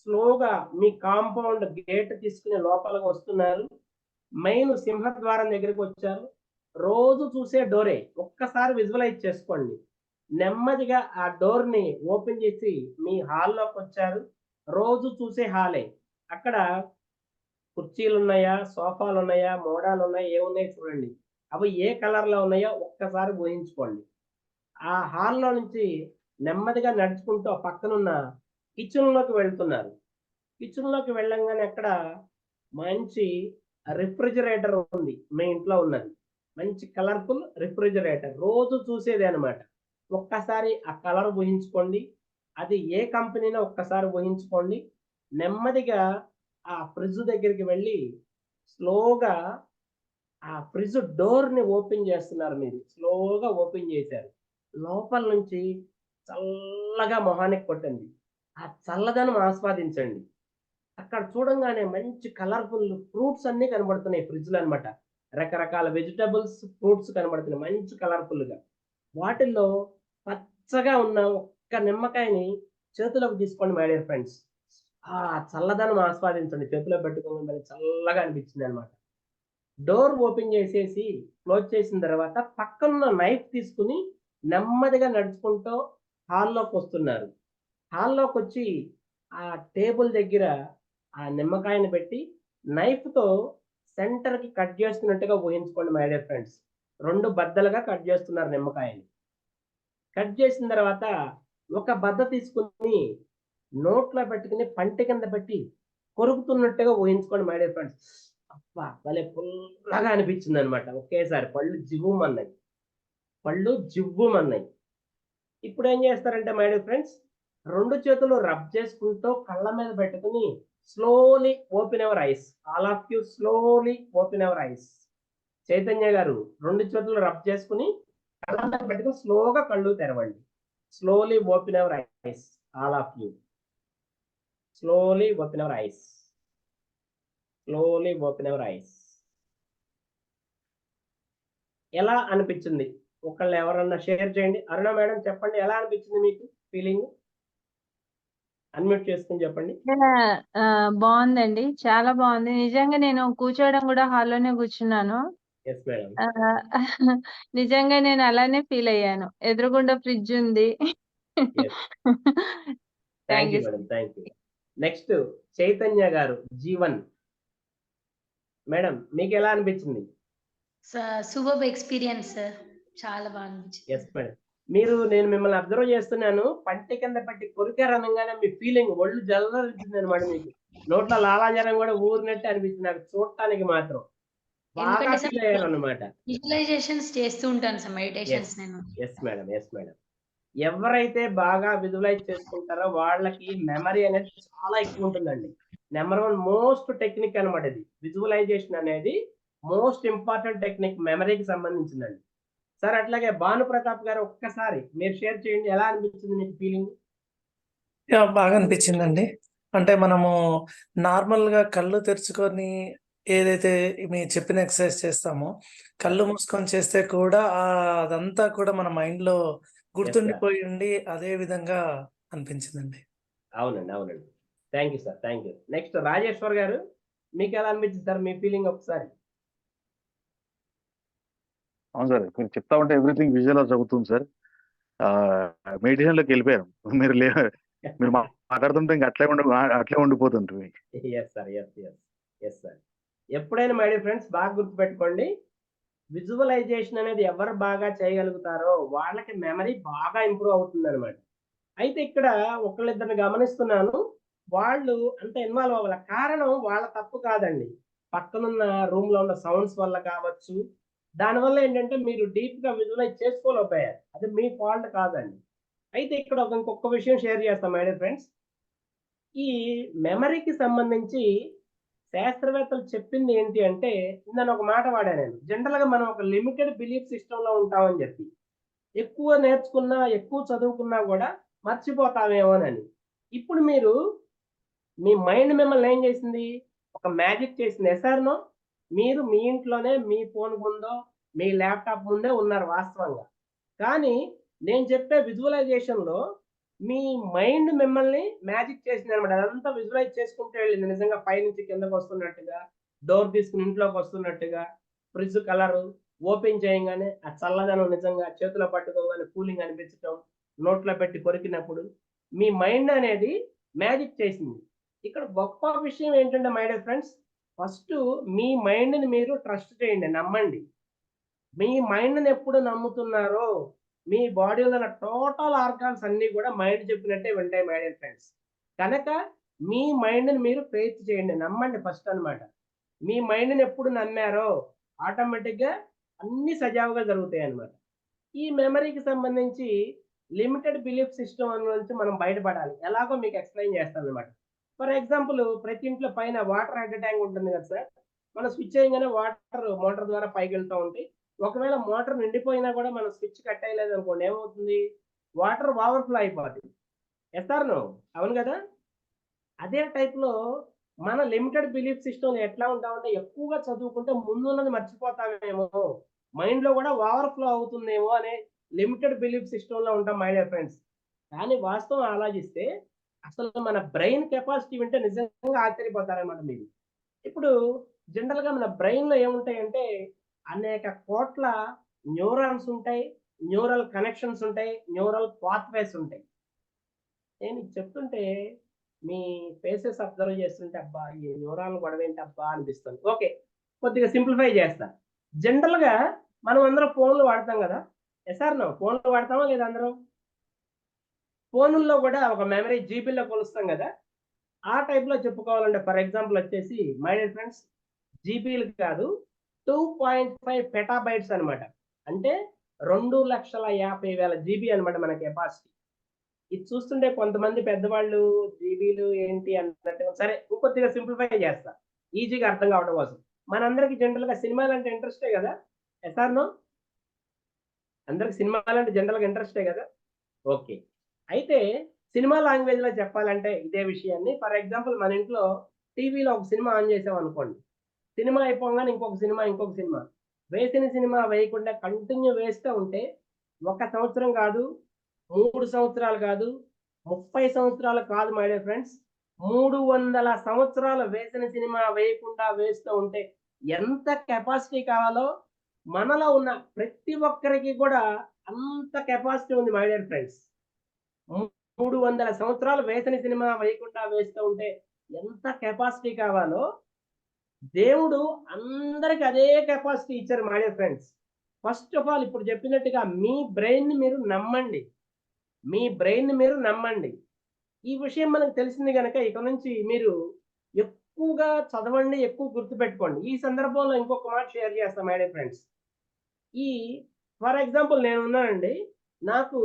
స్లోగా మీ కాంపౌండ్ గేట్ తీసుకుని లోపలికి వస్తున్నారు, మెయిన్ సింహద్వారం దగ్గరికి వచ్చారు. రోజు చూసే డోరే ఒక్కసారి విజువలైజ్ చేసుకోండి. నెమ్మదిగా ఆ డోర్ ని ఓపెన్ చేసి మీ హాల్లోకి వచ్చారు. రోజు చూసే హాలే. అక్కడ కుర్చీలు ఉన్నాయా, సోఫాలు ఉన్నాయా, మోడాలు ఉన్నాయా, ఏమున్నాయో చూడండి. అవి ఏ కలర్ లో ఉన్నాయో ఒక్కసారి ఊహించుకోండి. ఆ హాల్లో నుంచి నెమ్మదిగా నడుచుకుంటూ పక్కనున్న కిచెన్ లోకి వెళ్తున్నారు. కిచెన్ లోకి వెళ్ళంగానే అక్కడ మంచి రిఫ్రిజిరేటర్ ఉంది, మీ ఇంట్లో ఉన్నది. మంచి కలర్ఫుల్ రిఫ్రిజిరేటర్, రోజు చూసేది అనమాట. ఒక్కసారి ఆ కలర్ ఊహించుకోండి. అది ఏ కంపెనీనో ఒక్కసారి ఊహించుకోండి. నెమ్మదిగా ఆ ఫ్రిడ్జ్ దగ్గరికి వెళ్ళి స్లోగా ఆ ఫ్రిడ్జ్ డోర్ ని ఓపెన్ చేస్తున్నారు. మీరు స్లోగా ఓపెన్ చేశారు. లోపల నుంచి చల్లగా మొహానికి కొట్టండి. ఆ చల్లదనం ఆస్వాదించండి. అక్కడ చూడంగానే మంచి కలర్ఫుల్ ఫ్రూట్స్ అన్ని కనబడుతున్నాయి ఫ్రిడ్జ్ లో అనమాట. రకరకాల వెజిటబుల్స్, ఫ్రూట్స్ కనబడుతున్నాయి మంచి కలర్ఫుల్ గా. వాటిల్లో పచ్చగా ఉన్న ఒక్క నిమ్మకాయని చేతిలోకి తీసుకోండి మై డియర్ ఫ్రెండ్స్. ఆ చల్లదనం ఆస్వాదించండి. చేతిలో పెట్టుకోండి, మరి చల్లగా అనిపించింది అనమాట. డోర్ ఓపెన్ చేసేసి క్లోజ్ చేసిన తర్వాత పక్కనున్న నైఫ్ తీసుకుని నెమ్మదిగా నడుచుకుంటూ హాల్లోకి వస్తున్నారు. హాల్లోకి వచ్చి ఆ టేబుల్ దగ్గర ఆ నిమ్మకాయని పెట్టి నైఫ్ తో సెంటర్ కి కట్ చేస్తున్నట్టుగా ఊహించుకోండి మై డియర్ ఫ్రెండ్స్. 2 బద్దలుగా కట్ చేస్తున్నారు నిమ్మకాయని. కట్ చేసిన తర్వాత ఒక బద్ద తీసుకుని నోట్లో పెట్టుకుని పంటి కింద పెట్టి కొరుకుతున్నట్టుగా ఊహించుకోండి మై డియర్ ఫ్రెండ్స్. అబ్బా భలే పుల్లగా అనిపించింది అనమాట. ఒకేసారి పళ్ళు జివ్వుమన్నాయి, పళ్ళు జివ్వుమన్నాయి. ఇప్పుడు ఏం చేస్తారంటే మై డియర్ ఫ్రెండ్స్, 2 చేతులు రబ్ చేసుకుంటూ కళ్ళ మీద పెట్టుకుని slowly open ever ice. All of you slowly open ever ice. Chaitanya గారు 2 చేతులు రబ్ చేసుకుని కళ్ళ మీద పెట్టుకుని స్లోగా కళ్ళు తెరవండి. Slowly open ever ice. All of you slowly open ever ice. Slowly open ever ice. ఎలా అనిపించింది? ఒకళ్ళు ఎవరన్నా షేర్ చేయండి. అరుణ మేడం చెప్పండి, ఎలా అనిపించింది మీకు ఫీలింగ్? అన్మ్యూట్ చేసుకుని చెప్పండి. బాగుందండి, చాలా బాగుంది. నిజంగా నేను కూర్చోవడం కూడా హాల్లోనే కూర్చున్నాను. Yes madam. నిజంగా నేను అలానే ఫీల్ అయ్యాను. ఎదురుగుండా ఫ్రిడ్జ్ ఉంది. Thank you madam, thank you. Next Chaitanya గారు జీవన్ మేడం, మీకు ఎలా అనిపించింది? సూపర్ ఎక్స్పీరియన్స్ సార్, చాలా బాగా అనిపించింది. Yes madam. మీరు, నేను మిమ్మల్ని అబ్జర్వ్ చేస్తున్నాను, పంటి కింద పట్టి కొరికారు అనగానే మీ ఫీలింగ్ ఒళ్ళు జల్లించింది అనమాట. మీకు నోట్లో లాలాజలం కూడా ఊరినట్టు అనిపించింది నాకు చూడటానికి మాత్రం. బాగా ఫీల్ అయ్యారు అనమాట. విజువలైజేషన్స్ చేస్తూ ఉంటాను సార్, మెడిటేషన్స్ నేను. Yes madam, yes madam. ఎవరైతే బాగా విజువలైజ్ చేసుకుంటారో వాళ్ళకి మెమరీ అనేది చాలా ఎక్కువ ఉంటుందండి. నెంబర్ 1 మోస్ట్ టెక్నిక్ అనమాట ఇది. విజువలైజేషన్ అనేది మోస్ట్ ఇంపార్టెంట్ టెక్నిక్, మెమరీకి సంబంధించిందండి. సార్ అట్లాగే భాను ప్రతాప్ గారు ఒక్కసారి మీరు షేర్ చేయండి, ఎలా అనిపించింది మీకు ఫీలింగ్? యా బాగా అనిపించిందండి. అంటే మనము నార్మల్‌గా కళ్ళు తెరుచుకొని ఏదైతే మీరు చెప్పిన ఎక్సర్సైజ్ చేస్తామో, కళ్ళు మూసుకొని చేస్తే కూడా అదంతా కూడా మన మైండ్‌లో గుర్తుండిపోయి ఉండి అదే విధంగా అనిపించిందండి. అవునండి, అవునండి. Thank you sir, thank you. Next Rajeshwar గారు, మీకు ఎలా అనిపించింది సార్ మీ ఫీలింగ్ ఒకసారి? అవును సార్. మీరు చెప్తా ఉంటే ఎవ్రీథింగ్ విజువలైజ్ అవుతుంది సార్. మెడిటేషన్‌లోకి వెళ్ళిపోయాను. మీరు మీరు మాట్లాడుతుంటే ఇంక అట్లే ఉండిపోతుంటిమి. Yes sir, yes sir. ఎప్పుడైనా మై డియర్ ఫ్రెండ్స్ బాగా గుర్తుపెట్టుకోండి, విజువలైజేషన్ అనేది ఎవరు బాగా చేయగలుగుతారో వాళ్ళకి మెమరీ బాగా ఇంప్రూవ్ అవుతుందన్నమాట. అయితే ఇక్కడ ఒకళ్ళిద్దరిని గమనిస్తున్నాను, వాళ్ళు అంత ఇన్వాల్వ్ అవ్వాల. కారణం వాళ్ళ తప్పు కాదండి. పక్కనున్న రూమ్‌లో ఉన్న సౌండ్స్ వల్ల కావచ్చు. దానివల్ల ఏంటంటే మీరు డీప్‌గా విజువలైజ్ చేసుకోలేకపోయారు. అది మీ ఫాల్ట్ కాదండి. అయితే ఇక్కడ ఇంకొక విషయం షేర్ చేస్తాం మై డియర్ ఫ్రెండ్స్. ఈ మెమరీకి సంబంధించి శాస్త్రవేత్తలు చెప్పింది ఏంటి అంటే, నేను ఒక మాట వాడాను నేను. జనరల్‌గా మనం ఒక లిమిటెడ్ బిలీఫ్ సిస్టమ్‌లో ఉంటామని చెప్పి. ఎక్కువ నేర్చుకున్నా, ఎక్కువ చదువుకున్నా కూడా మర్చిపోతామేమోనని. ఇప్పుడు మీరు మీ మైండ్ మిమ్మల్ని ఏం చేసింది? ఒక మ్యాజిక్ చేసింది. Yes or no? మీరు మీ ఇంట్లోనే మీ ఫోన్ ముందో, మీ ల్యాప్‌టాప్ ముందే ఉన్నారు వాస్తవంగా. కానీ నేను చెప్పే విజువలైజేషన్‌లో మీ మైండ్ మిమ్మల్ని మ్యాజిక్ చేసిందనమాట. అదంతా విజువలైజ్ చేసుకుంటూ వెళ్ళింది. నిజంగా పైనుంచి కిందకొస్తున్నట్టుగా, డోర్ తీసుకొని ఇంట్లోకొస్తున్నట్టుగా, ఫ్రిడ్జ్ కలరు ఓపెన్ చేయంగానే ఆ చల్లదనం నిజంగా చేతిలో పట్టుకోగానే కూలింగ్ అనిపించటం, నోట్లో పెట్టి కొరికినప్పుడు మీ మైండ్ అనేది మ్యాజిక్ చేసింది. ఇక్కడ గొప్ప విషయం ఏంటంటే మై డియర్ ఫ్రెండ్స్, ఫస్ట్ మీ మైండ్‌ని మీరు ట్రస్ట్ చేయండి, నమ్మండి. మీ మైండ్‌ని ఎప్పుడు నమ్ముతున్నారో, మీ బాడీలో ఉన్న టోటల్ ఆర్గాన్స్ అన్నీ కూడా మైండ్ చెప్పినట్టే వింటాయి మై డియర్ ఫ్రెండ్స్. కనుక మీ మైండ్‌ని మీరు ఫెయిత్ చేయండి, నమ్మండి ఫస్ట్ అన్నమాట. మీ మైండ్‌ని ఎప్పుడు నమ్మారో ఆటోమేటిక్‌గా అన్నీ సజావుగా జరుగుతాయన్నమాట. ఈ మెమరీకి సంబంధించి లిమిటెడ్ బిలీఫ్ సిస్టమ్ నుంచి మనం బయటపడాలి. ఎలాగో మీకు ఎక్స్‌ప్లెయిన్ చేస్తానన్నమాట. ఫర్ ఎగ్జాంపుల్ ప్రతి ఇంట్లో పైన వాటర్ హెడ్ ట్యాంక్ ఉంటుంది కదా సార్. మనం స్విచ్ చేయగానే వాటర్ మోటార్ ద్వారా పైకెళ్తా ఉంటాయి. ఒకవేళ మోటార్ నిండిపోయినా కూడా మనం స్విచ్ కట్టేయలేదనుకోండి, ఏమవుతుంది? వాటర్ ఓవర్‌ఫ్లో అయిపోద్ది. Yes or no? అవును కదా! అదే టైప్‌లో మన లిమిటెడ్ బిలీఫ్ సిస్టమ్‌లో ఎట్లా ఉంటామంటే, ఎక్కువగా చదువుకుంటే ముందున్నది మర్చిపోతామేమో, మైండ్‌లో కూడా ఓవర్‌ఫ్లో అవుతుందేమో అనే లిమిటెడ్ బిలీఫ్ సిస్టమ్‌లో ఉంటాం మై డియర్ ఫ్రెండ్స్. కానీ వాస్తవం ఆలోచిస్తే అసలు మన బ్రెయిన్ కెపాసిటీ వింటే నిజంగా ఆశ్చర్యపోతారన్నమాట మీరు. ఇప్పుడు జనరల్‌గా మన బ్రెయిన్‌లో ఏముంటాయంటే, అనేక కోట్ల న్యూరాన్స్ ఉంటాయి, న్యూరల్ కనెక్షన్స్ ఉంటాయి, న్యూరల్ పాత్‌వేస్ ఉంటాయి. నేను ఇది చెప్తుంటే మీ ఫేసెస్ అబ్జర్వ్ చేస్తుంటే అబ్బా! ఈ న్యూరాన్ గొడవేంటబ్బా అనిపిస్తుంది. ఓకే. కొద్దిగా సింప్లిఫై చేస్తా. జనరల్‌గా మనం అందరం ఫోన్‌లు వాడతాం గదా! Yes or no? ఫోన్‌లు వాడతామా లేదా అందరం? ఫోనుల్లో గూడా ఒక మెమరీ జీబీలో కొలుస్తాం గదా! ఆ టైప్‌లో చెప్పుకోవాలంటే ఫర్ ఎగ్జాంపుల్ వచ్చేసి మై డియర్ ఫ్రెండ్స్, జీబీలు కాదు, 2.5 పెటాబైట్స్ అన్నమాట. అంటే 2,50,000 జీబీ అన్నమాట మన కెపాసిటీ. ఇది చూస్తుంటే కొంతమంది పెద్దవాళ్ళు జీబీలు ఏంటి అన్నట్టుగా, సరే ఇంకొద్దిగా సింప్లిఫై చేస్తా, ఈజీగా అర్థం కావడం కోసం. మనందరికి జనరల్‌గా సినిమాలంటే ఇంట్రెస్టే గదా! Yes or no? అందరికి సినిమాలంటే జనరల్‌గా ఇంట్రెస్టే గదా! ఓకే. అయితే సినిమా లాంగ్వేజ్‌లో చెప్పాలంటే ఇదే విషయాన్ని ఫర్ ఎగ్జాంపుల్ మన ఇంట్లో టీవీలో ఒక సినిమా ఆన్ చేసామనుకోండి. సినిమా అయిపోగానే ఇంకొక సినిమా, ఇంకొక సినిమా. వేసిన సినిమా వేయకుండా కంటిన్యూ వేస్తూ ఉంటే, ఒక సంవత్సరం కాదు, 3 సంవత్సరాలు కాదు, 30 సంవత్సరాలు కాదు మై డియర్ ఫ్రెండ్స్. 300 సంవత్సరాలు వేసిన సినిమా వేయకుండా వేస్తూ ఉంటే ఎంత కెపాసిటీ కావాలో, మనలో ఉన్న ప్రతి ఒక్కరికి కూడా అంత కెపాసిటీ ఉంది మై డియర్ ఫ్రెండ్స్. 300 సంవత్సరాలు వేసిన సినిమా వేయకుండా వేస్తూ ఉంటే ఎంత కెపాసిటీ కావాలో, దేవుడు అందరికి అదే కెపాసిటీ ఇచ్చారు my dear friends. First of all ఇప్పుడు చెప్పినట్టుగా మీ బ్రెయిన్‌ని మీరు నమ్మండి. మీ బ్రెయిన్‌ని మీరు నమ్మండి. ఈ విషయం మనకు తెలిసింది గనక ఇక నుంచి మీరు ఎక్కువగా చదవండి, ఎక్కువ గుర్తుపెట్టుకోండి. ఈ సందర్భంలో ఇంకొక మాట షేర్ చేస్తా మై డియర్ ఫ్రెండ్స్. ఈ ఫర్ ఎగ్జాంపుల్ నేనున్నానండి. నాకు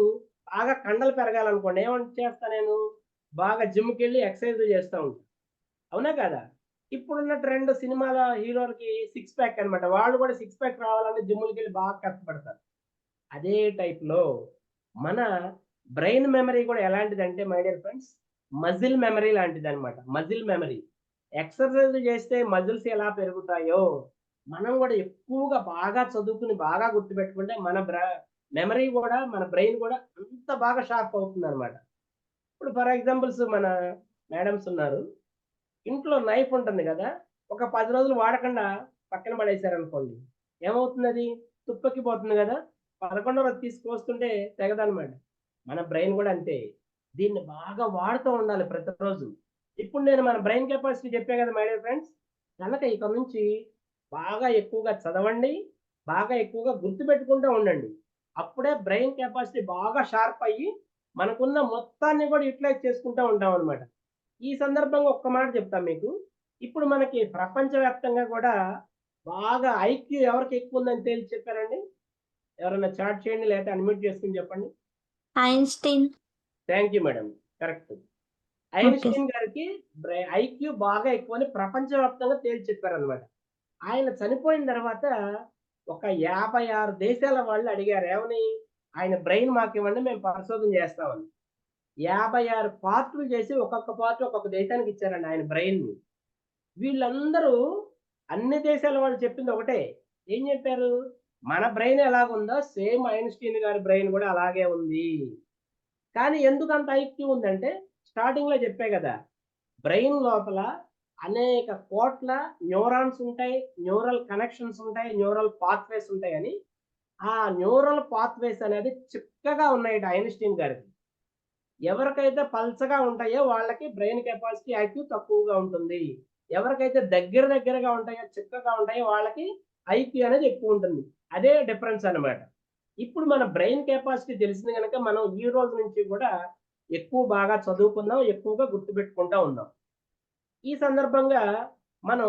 బాగా కండలు పెరగాలనుకోండి, చేస్తా నేను? బాగా జిమ్‌కెళ్ళి ఎక్సర్సైజ్‌లు చేస్తా ఉంటా. అవునా కాదా? ఇప్పుడున్న ట్రెండ్ సినిమాల హీరోలకి సిక్స్ ప్యాక్ అన్నమాట. వాళ్ళు కూడా సిక్స్ ప్యాక్ రావాలంటే జిమ్‌లకెళ్ళి బాగా కష్టపడతారు. అదే టైప్లో మన బ్రెయిన్ మెమరీ కూడా ఎలాంటిదంటే my dear friends, muscle memory లాంటిది అనమాట. Muscle memory. ఎక్సర్సైజ్ చేస్తే మజిల్స్ ఎలా పెరుగుతాయో మనం కూడా ఎక్కువగా బాగా చదువుకుని బాగా గుర్తుపెట్టుకుంటే మన మెమరీ కూడా, మన బ్రెయిన్ కూడా అంత బాగా షార్ప్ అవుతుంది అనమాట. ఇప్పుడు ఫర్ ఎగ్జాంపుల్స్ మన మేడమ్స్ ఉన్నారు, ఇంట్లో నైఫ్ ఉంటుంది కదా, ఒక 10 రోజులు వాడకుండా పక్కన పడేశారనుకోండి, ఏమవుతుంది? అది తుప్పకి పోతుంది కదా, 11వ రోజు తీసుకొస్తుంటే తెగదనమాట. మన బ్రెయిన్ కూడా అంతే. దీన్ని బాగా వాడుతూ ఉండాలి ప్రతిరోజు. ఇప్పుడు నేను మన బ్రెయిన్ కెపాసిటీ చెప్పా కదా మై డియర్ ఫ్రెండ్స్, కనుక ఇక నుంచి బాగా ఎక్కువగా చదవండి, బాగా ఎక్కువగా గుర్తుపెట్టుకుంటూ ఉండండి. అప్పుడే బ్రెయిన్ కెపాసిటీ బాగా షార్ప్ అయ్యి మనకున్న మొత్తాన్ని కూడా యూటిలైజ్ చేసుకుంటూ ఉంటాం అనమాట. ఈ సందర్భంగా ఒక్క మాట చెప్తాను మీకు. ఇప్పుడు మనకి ప్రపంచవ్యాప్తంగా కూడా బాగా ఐక్యూ ఎవరికి ఎక్కువ ఉందని తేల్చి చెప్పారండి? ఎవరైనా చాట్ చేయండి, లేకపోతే అన్మ్యూట్ చేసుకుని చెప్పండి. Einstein. Thank you madam, correct. Okay. Einstein గారికి ఐక్యూ బాగా ఎక్కువ అని ప్రపంచవ్యాప్తంగా తేల్చి చెప్పారనమాట. ఆయన చనిపోయిన తర్వాత ఒక 56 దేశాల వాళ్ళు అడిగారు ఏమని, ఆయన బ్రెయిన్ మాకు ఇవ్వండి, మేము పరిశోధన చేస్తామని. 56 పార్టులు చేసి ఒక్కొక్క పార్ట్ ఒక్కొక్క దేశానికి ఇచ్చారండి ఆయన బ్రెయిన్. వీళ్ళందరూ అన్ని దేశాల వాళ్ళు చెప్పింది ఒకటే. ఏం చెప్పారు? మన బ్రెయిన్ ఎలాగుందో సేమ్ ఐన్స్టీన్ గారి బ్రెయిన్ కూడా అలాగే ఉంది. కానీ ఎందుకు అంత ఐక్యూ ఉందంటే, స్టార్టింగ్ లో చెప్పే కదా, బ్రెయిన్ లోపల అనేక కోట్ల న్యూరాన్స్ ఉంటాయి, న్యూరల్ కనెక్షన్స్ ఉంటాయి, న్యూరల్ పాత్వేస్ ఉంటాయి అని. ఆ న్యూరల్ పాత్వేస్ అనేది చిక్కగా ఉన్నాయి ఐన్స్టీన్ గారికి. ఎవరికైతే పల్చగా ఉంటాయో వాళ్ళకి బ్రెయిన్ కెపాసిటీ ఐక్యూ తక్కువగా ఉంటుంది. ఎవరికైతే దగ్గరగా ఉంటాయో, చిక్కగా ఉంటాయో వాళ్ళకి ఐక్యూ అనేది ఎక్కువ ఉంటుంది. అదే డిఫరెన్స్ అన్నమాట. ఇప్పుడు మన బ్రెయిన్ కెపాసిటీ తెలిసింది కనుక మనం ఈ రోజు నుంచి కూడా ఎక్కువ బాగా చదువుకుందాం, ఎక్కువగా గుర్తుపెట్టుకుంటా ఉందాం. ఈ సందర్భంగా మనం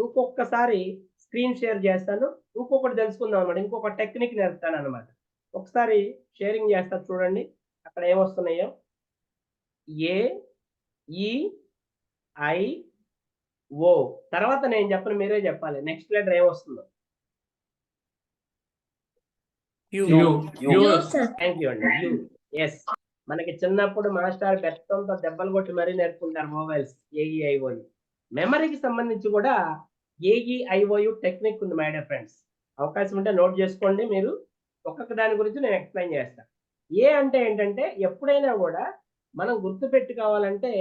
ఇంకొకసారి స్క్రీన్ షేర్ చేస్తాను. ఇంకొకటి తెలుసుకుందాం అన్నమాట. ఇంకొక టెక్నిక్ నేర్పుతాను అన్నమాట. ఒకసారి షేరింగ్ చేస్తా చూడండి. అక్కడ ఏమొస్తున్నాయో. AEIO తర్వాత నేను చెప్పను, మీరే చెప్పాలి. నెక్స్ట్ లెటర్ ఏమొస్తుందో. థ్యాంక్ యూ అండి. యు. ఎస్, మనకి చిన్నప్పుడు మాస్టర్ బెత్తంతో దెబ్బలు కొట్టి మరీ నేర్పుకుంటారు మొబైల్స్. AEIO మెమరీకి సంబంధించి కూడా AEIO టెక్నిక్ ఉంది మై డియర్ ఫ్రెండ్స్. అవకాశం ఉంటే నోట్ చేసుకోండి మీరు. ఒక్కొక్క దాని గురించి నేను ఎక్స్ప్లెయిన్ చేస్తాను. ఏ అంటే ఏంటంటే, ఎప్పుడైనా కూడా మనం గుర్తు పెట్టుకోవాలంటే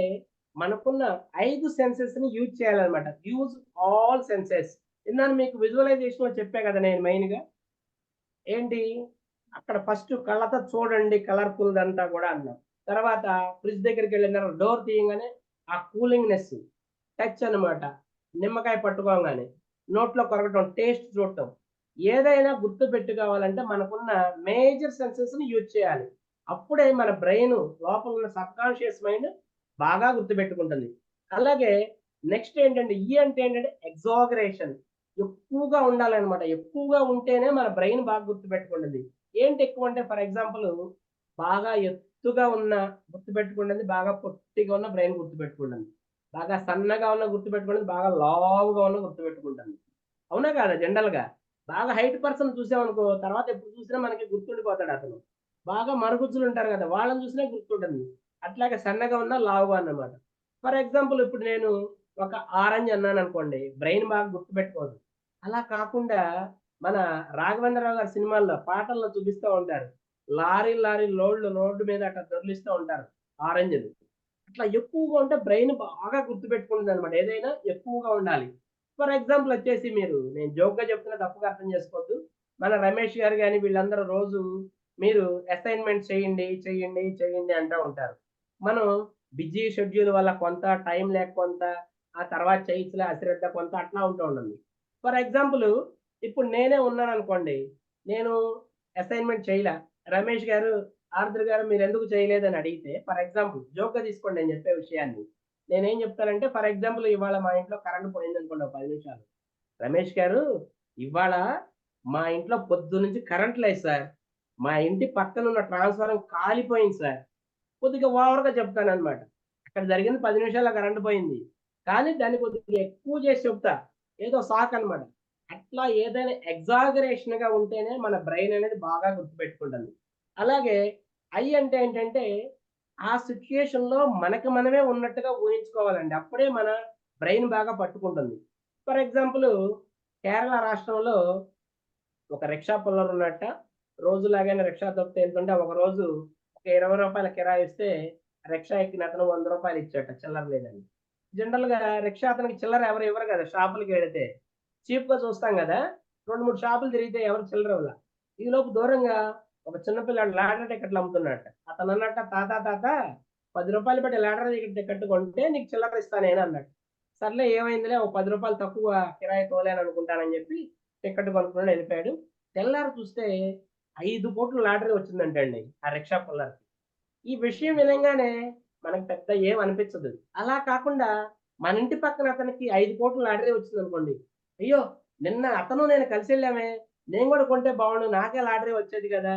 మనకున్న 5 సెన్సెస్ ని యూజ్ చేయాలన్నమాట. Use all senses. ఇందాక మీకు విజువలైజేషన్ లో చెప్పా కదా నేను మెయిన్ గా. ఏంటి? అక్కడ ఫస్ట్ కళ్ళతో చూడండి కలర్ఫుల్ అంతా కూడా అన్నాం. తర్వాత ఫ్రిడ్జ్ దగ్గరికి వెళ్ళిన తర్వాత డోర్ తీయగానే ఆ కూలింగ్నెస్, టచ్ అన్నమాట. నిమ్మకాయ పట్టుకోగానే నోట్లో కొరగటం, టేస్ట్ చూడటం. ఏదైనా గుర్తు పెట్టుకోవాలంటే మనకున్న మేజర్ సెన్సెస్ ని యూజ్ చేయాలి. అప్పుడే మన బ్రెయిన్ లోపల ఉన్న సబ్ కాన్షియస్ మైండ్ బాగా గుర్తుపెట్టుకుంటుంది. అలాగే నెక్స్ట్ ఏంటంటే, ఈ అంటే ఏంటంటే ఎగ్జాగరేషన్. ఎక్కువగా ఉండాలన్నమాట. ఎక్కువగా ఉంటేనే మన బ్రెయిన్ బాగా గుర్తుపెట్టుకుంటుంది. ఏంటి ఎక్కువ అంటే, ఫర్ ఎగ్జాంపుల్ బాగా ఎత్తుగా ఉన్న గుర్తుపెట్టుకుంటుంది, బాగా పొట్టిగా ఉన్న బ్రెయిన్ గుర్తుపెట్టుకుంటుంది. బాగా సన్నగా ఉన్న గుర్తుపెట్టుకుంటుంది, బాగా లావుగా ఉన్న గుర్తుపెట్టుకుంటుంది. అవునా కాదా? జనరల్ గా బాగా హైట్ పర్సన్ చూసామనుకో, తర్వాత ఎప్పుడు చూసినా మనకి గుర్తుండిపోతాడు అతను. బాగా మరుగుజ్జులు ఉంటారు కదా, వాళ్ళని చూసినా గుర్తుంటుంది. అట్లాగే సన్నగా ఉన్న లావుగా అన్నమాట. ఫర్ ఎగ్జాంపుల్ ఇప్పుడు నేను ఒక ఆరెంజ్ అన్నాను అనుకోండి, బ్రెయిన్ బాగా గుర్తుపెట్టుకోదు. అలా కాకుండా మన రాఘవేంద్రరావు గారి సినిమాల్లో పాటల్లో చూపిస్తూ ఉంటారు. లారీ రోడ్డు మీద అట్లా దొర్లిస్తూ ఉంటారు ఆరెంజ్లు. అట్లా ఎక్కువగా ఉంటే బ్రెయిన్ బాగా గుర్తుపెట్టుకుంటుంది అనమాట. ఏదైనా ఎక్కువగా ఉండాలి. ఫర్ ఎగ్జాంపుల్ వచ్చేసి, మీరు, నేను జోక్ గా చెప్తున్నా, తప్పుగా అర్థం చేసుకోవద్దు. మన రమేష్ గారు కానీ వీళ్ళందరూ రోజు మీరు అసైన్మెంట్ చేయండి అంటూ ఉంటారు. మనం బిజీ షెడ్యూల్ వల్ల కొంత, టైం లేక కొంత, ఆ తర్వాత చేయొచ్చులే అశ్రద్ధ కొంత, అట్లా ఉంటూ ఉంటుంది. ఫర్ ఎగ్జాంపుల్ ఇప్పుడు నేనే ఉన్నాను అనుకోండి, నేను అసైన్మెంట్ చేయలే, రమేష్ గారు, ఆర్ద్ర గారు మీరు ఎందుకు చేయలేదని అడిగితే, ఫర్ ఎగ్జాంపుల్ జోక్గా తీసుకోండి నేను చెప్పే విషయాన్ని. నేనేం చెప్తానంటే, ఫర్ ఎగ్జాంపుల్ ఇవాళ మా ఇంట్లో కరెంట్ పోయింది అనుకోండి 10 నిమిషాలు. రమేష్ గారు, ఇవాళ మా ఇంట్లో పొద్దు నుంచి కరెంట్ లేదు సార్, మా ఇంటి పక్కన ఉన్న ట్రాన్స్ఫారం కాలిపోయింది సార్. కొద్దిగా ఓవర్గా చెప్తాను అనమాట. అక్కడ జరిగింది 10 నిమిషాల కరెంట్ పోయింది, కానీ దాన్ని కొద్దిగా ఎక్కువ చేసి చెప్తా. ఏదో సాక్ అనమాట. అట్లా ఏదైనా ఎగ్జాగరేషన్ గా ఉంటేనే మన బ్రెయిన్ అనేది బాగా గుర్తుపెట్టుకుంటుంది. అలాగే ఐ అంటే ఏంటంటే ఆ సిచ్యుయేషన్ లో మనకి మనమే ఉన్నట్టుగా ఊహించుకోవాలండి. అప్పుడే మన బ్రెయిన్ బాగా పట్టుకుంటుంది. ఫర్ ఎగ్జాంపుల్ కేరళ రాష్ట్రంలో ఒక రిక్షా పుల్లర్ ఉన్నట్ట రోజులాగానే రిక్షా తొక్కితే వెళ్తుంటే ఒక రోజు ఒక 20 రూపాయల కిరాయి ఇస్తే రిక్షా ఎక్కిన అతను 100 రూపాయలు ఇచ్చాట చిల్లర లేదని. జనరల్ గా రిక్షా అతనికి చిల్లర ఎవరు ఇవ్వరు కదా షాపులకి వెళితే. చీప్ గా చూస్తాం కదా 2-3 షాపులు తిరిగితే ఎవరు చిల్లర ఇవ్వల. ఈ లోపు దూరంగా ఒక చిన్న పిల్లాడు లాటరీ టికెట్లు అమ్ముతున్నట్ట. అతను అన్నట్ట తాత 10 రూపాయలు పెట్టి లాటరీ టికెట్ కొంటే నీకు చిల్లర ఇస్తాను నేను అన్నట్టు. సర్లే ఏమైందిలే ఒక 10 రూపాయలు తక్కువ కిరాయి తోలేను అనుకుంటానని చెప్పి టికెట్ కొనుక్కుని వెళ్ళిపోయాడు. తెల్లారి చూస్తే 5 కోట్ల లాటరీ వచ్చిందంటండి ఆ రిక్షా పుల్లర్కి. ఈ విషయం వినంగానే మనకు పెద్ద ఏం అనిపించదు. అలా కాకుండా మన ఇంటి పక్కన అతనికి 5 కోట్ల లాటరీ వచ్చింది అనుకోండి, అయ్యో నిన్న అతను నేను కలిసి వెళ్ళామే, నేను కూడా కొంటే బాగుండు, నాకే లాటరీ వచ్చేది కదా.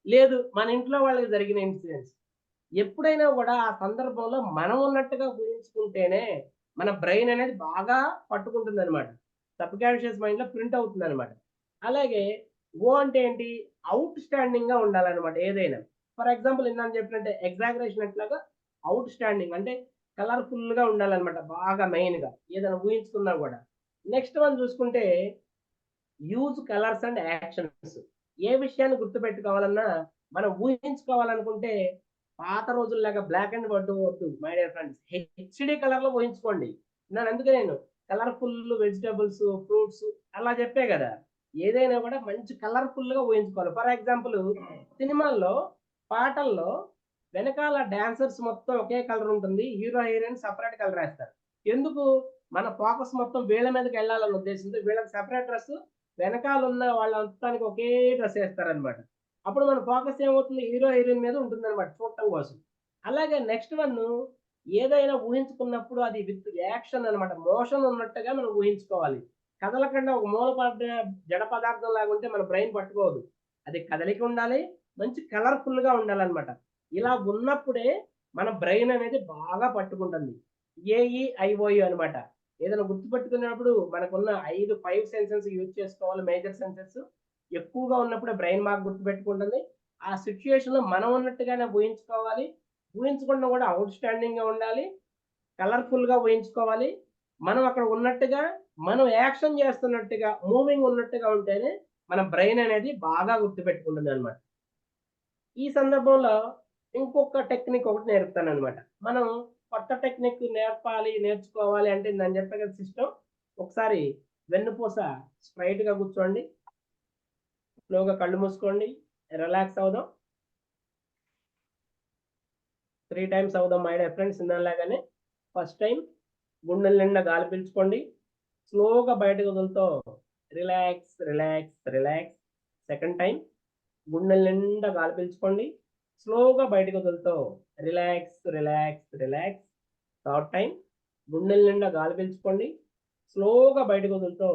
లేదు మన ఇంట్లో వాళ్ళకి జరిగిన ఇన్సిడెంట్స్. ఎప్పుడైనా కూడా ఆ సందర్భంలో మనం ఉన్నట్టుగా ఊహించుకుంటేనే మన బ్రెయిన్ అనేది బాగా పట్టుకుంటుంది అనమాట. సబ్ కాన్షియస్ మైండ్ లో ప్రింట్ అవుతుంది అనమాట. అలాగే ఓ అంటే ఏంటి, అవుట్ స్టాండింగ్ గా ఉండాలన్నమాట ఏదైనా. ఫర్ ఎగ్జాంపుల్ ఇందాక చెప్పినట్టే ఎగ్జాగరేషన్ అట్లాగా అవుట్ స్టాండింగ్ అంటే కలర్ఫుల్ గా ఉండాలన్నమాట బాగా మెయిన్ గా ఏదైనా ఊహించుకున్నా కూడా. నెక్స్ట్ వన్ చూసుకుంటే యూజ్ కలర్స్ అండ్ యాక్షన్స్. ఏ విషయాన్ని గుర్తుపెట్టుకోవాలన్నా మనం ఊహించుకోవాలనుకుంటే పాత రోజుల్లాగా బ్లాక్ అండ్ వైట్ వద్దు my dear friends, HD colour లో ఊహించుకోండి. అందుకే నేను కలర్ఫుల్ వెజిటబుల్స్ ఫ్రూట్స్ అలా చెప్పే కదా. ఏదైనా కూడా మంచి కలర్ఫుల్ గా ఊహించుకోవాలి. ఫర్ ఎగ్జాంపుల్ సినిమాల్లో పాటల్లో వెనకాల డాన్సర్స్ మొత్తం ఒకే కలర్ ఉంటుంది, హీరో హీరోయిన్ సపరేట్ కలర్ వేస్తారు. ఎందుకు? మన ఫోకస్ మొత్తం వీళ్ళ మీదకి వెళ్ళాలన్న ఉద్దేశంతో వీళ్ళకి సెపరేట్ డ్రెస్, వెనకాల ఉన్న వాళ్ళ అంతానికి ఒకే డ్రెస్ వేస్తారనమాట. అప్పుడు మన ఫోకస్ ఏమవుతుంది, హీరో హీరోయిన్ మీద ఉంటుంది అనమాట చూడటం కోసం. అలాగే నెక్స్ట్ వన్ ఏదైనా ఊహించుకున్నప్పుడు అది విత్ యాక్షన్ అనమాట, మోషన్ ఉన్నట్టుగా మనం ఊహించుకోవాలి. కదలకుండా ఒక మూల జడ పదార్థం లాగా ఉంటే మన బ్రెయిన్ పట్టుకోదు. అది కదలిక ఉండాలి, మంచి కలర్ఫుల్ గా ఉండాలన్నమాట. ఇలా ఉన్నప్పుడే మన బ్రెయిన్ అనేది బాగా పట్టుకుంటుంది. ఏఈఐఓయు అనమాట. ఏదైనా గుర్తుపెట్టుకున్నప్పుడు మనకున్న 5 సెన్సెస్ యూజ్ చేసుకోవాలి. మేజర్ సెన్సెస్ ఎక్కువగా ఉన్నప్పుడు బ్రెయిన్ బాగా గుర్తుపెట్టుకుంటుంది. ఆ సిచ్యుయేషన్ లో మనం ఉన్నట్టుగానే ఊహించుకోవాలి. ఊహించుకున్న కూడా అవుట్ స్టాండింగ్ గా ఉండాలి, కలర్ఫుల్ గా ఊహించుకోవాలి. మనం అక్కడ ఉన్నట్టుగా మనం యాక్షన్ చేస్తున్నట్టుగా మూవింగ్ ఉన్నట్టుగా ఉంటేనే మన బ్రెయిన్ అనేది బాగా గుర్తుపెట్టుకుంటుంది అనమాట. ఈ సందర్భంలో ఇంకొక టెక్నిక్ ఒకటి నేర్పుతాను అనమాట. మనం కొత్త టెక్నిక్ నేర్చుకోవాలి అంటే నేను చెప్పే కదా సిస్టమ్. ఒకసారి వెన్నుపూస స్ట్రైట్ గా కూర్చోండి, స్లోగా కళ్ళు మూసుకోండి, రిలాక్స్ అవుదాం. 3 టైమ్స్ అవుదాం మై డియర్ ఫ్రెండ్స్. ఇందాలాగానే ఫస్ట్ టైం గుండెల నిండా గాలి పీల్చుకోండి, స్లోగా బయటకు వదులుతో relax relax relax. Second time గుండెల నిండా గాలి పీల్చుకోండి, స్లోగా బయటకు వదులుతో relax relax relax. Third time గుండెల నిండా గాలి పీల్చుకోండి, స్లోగా బయటకు వదులుతో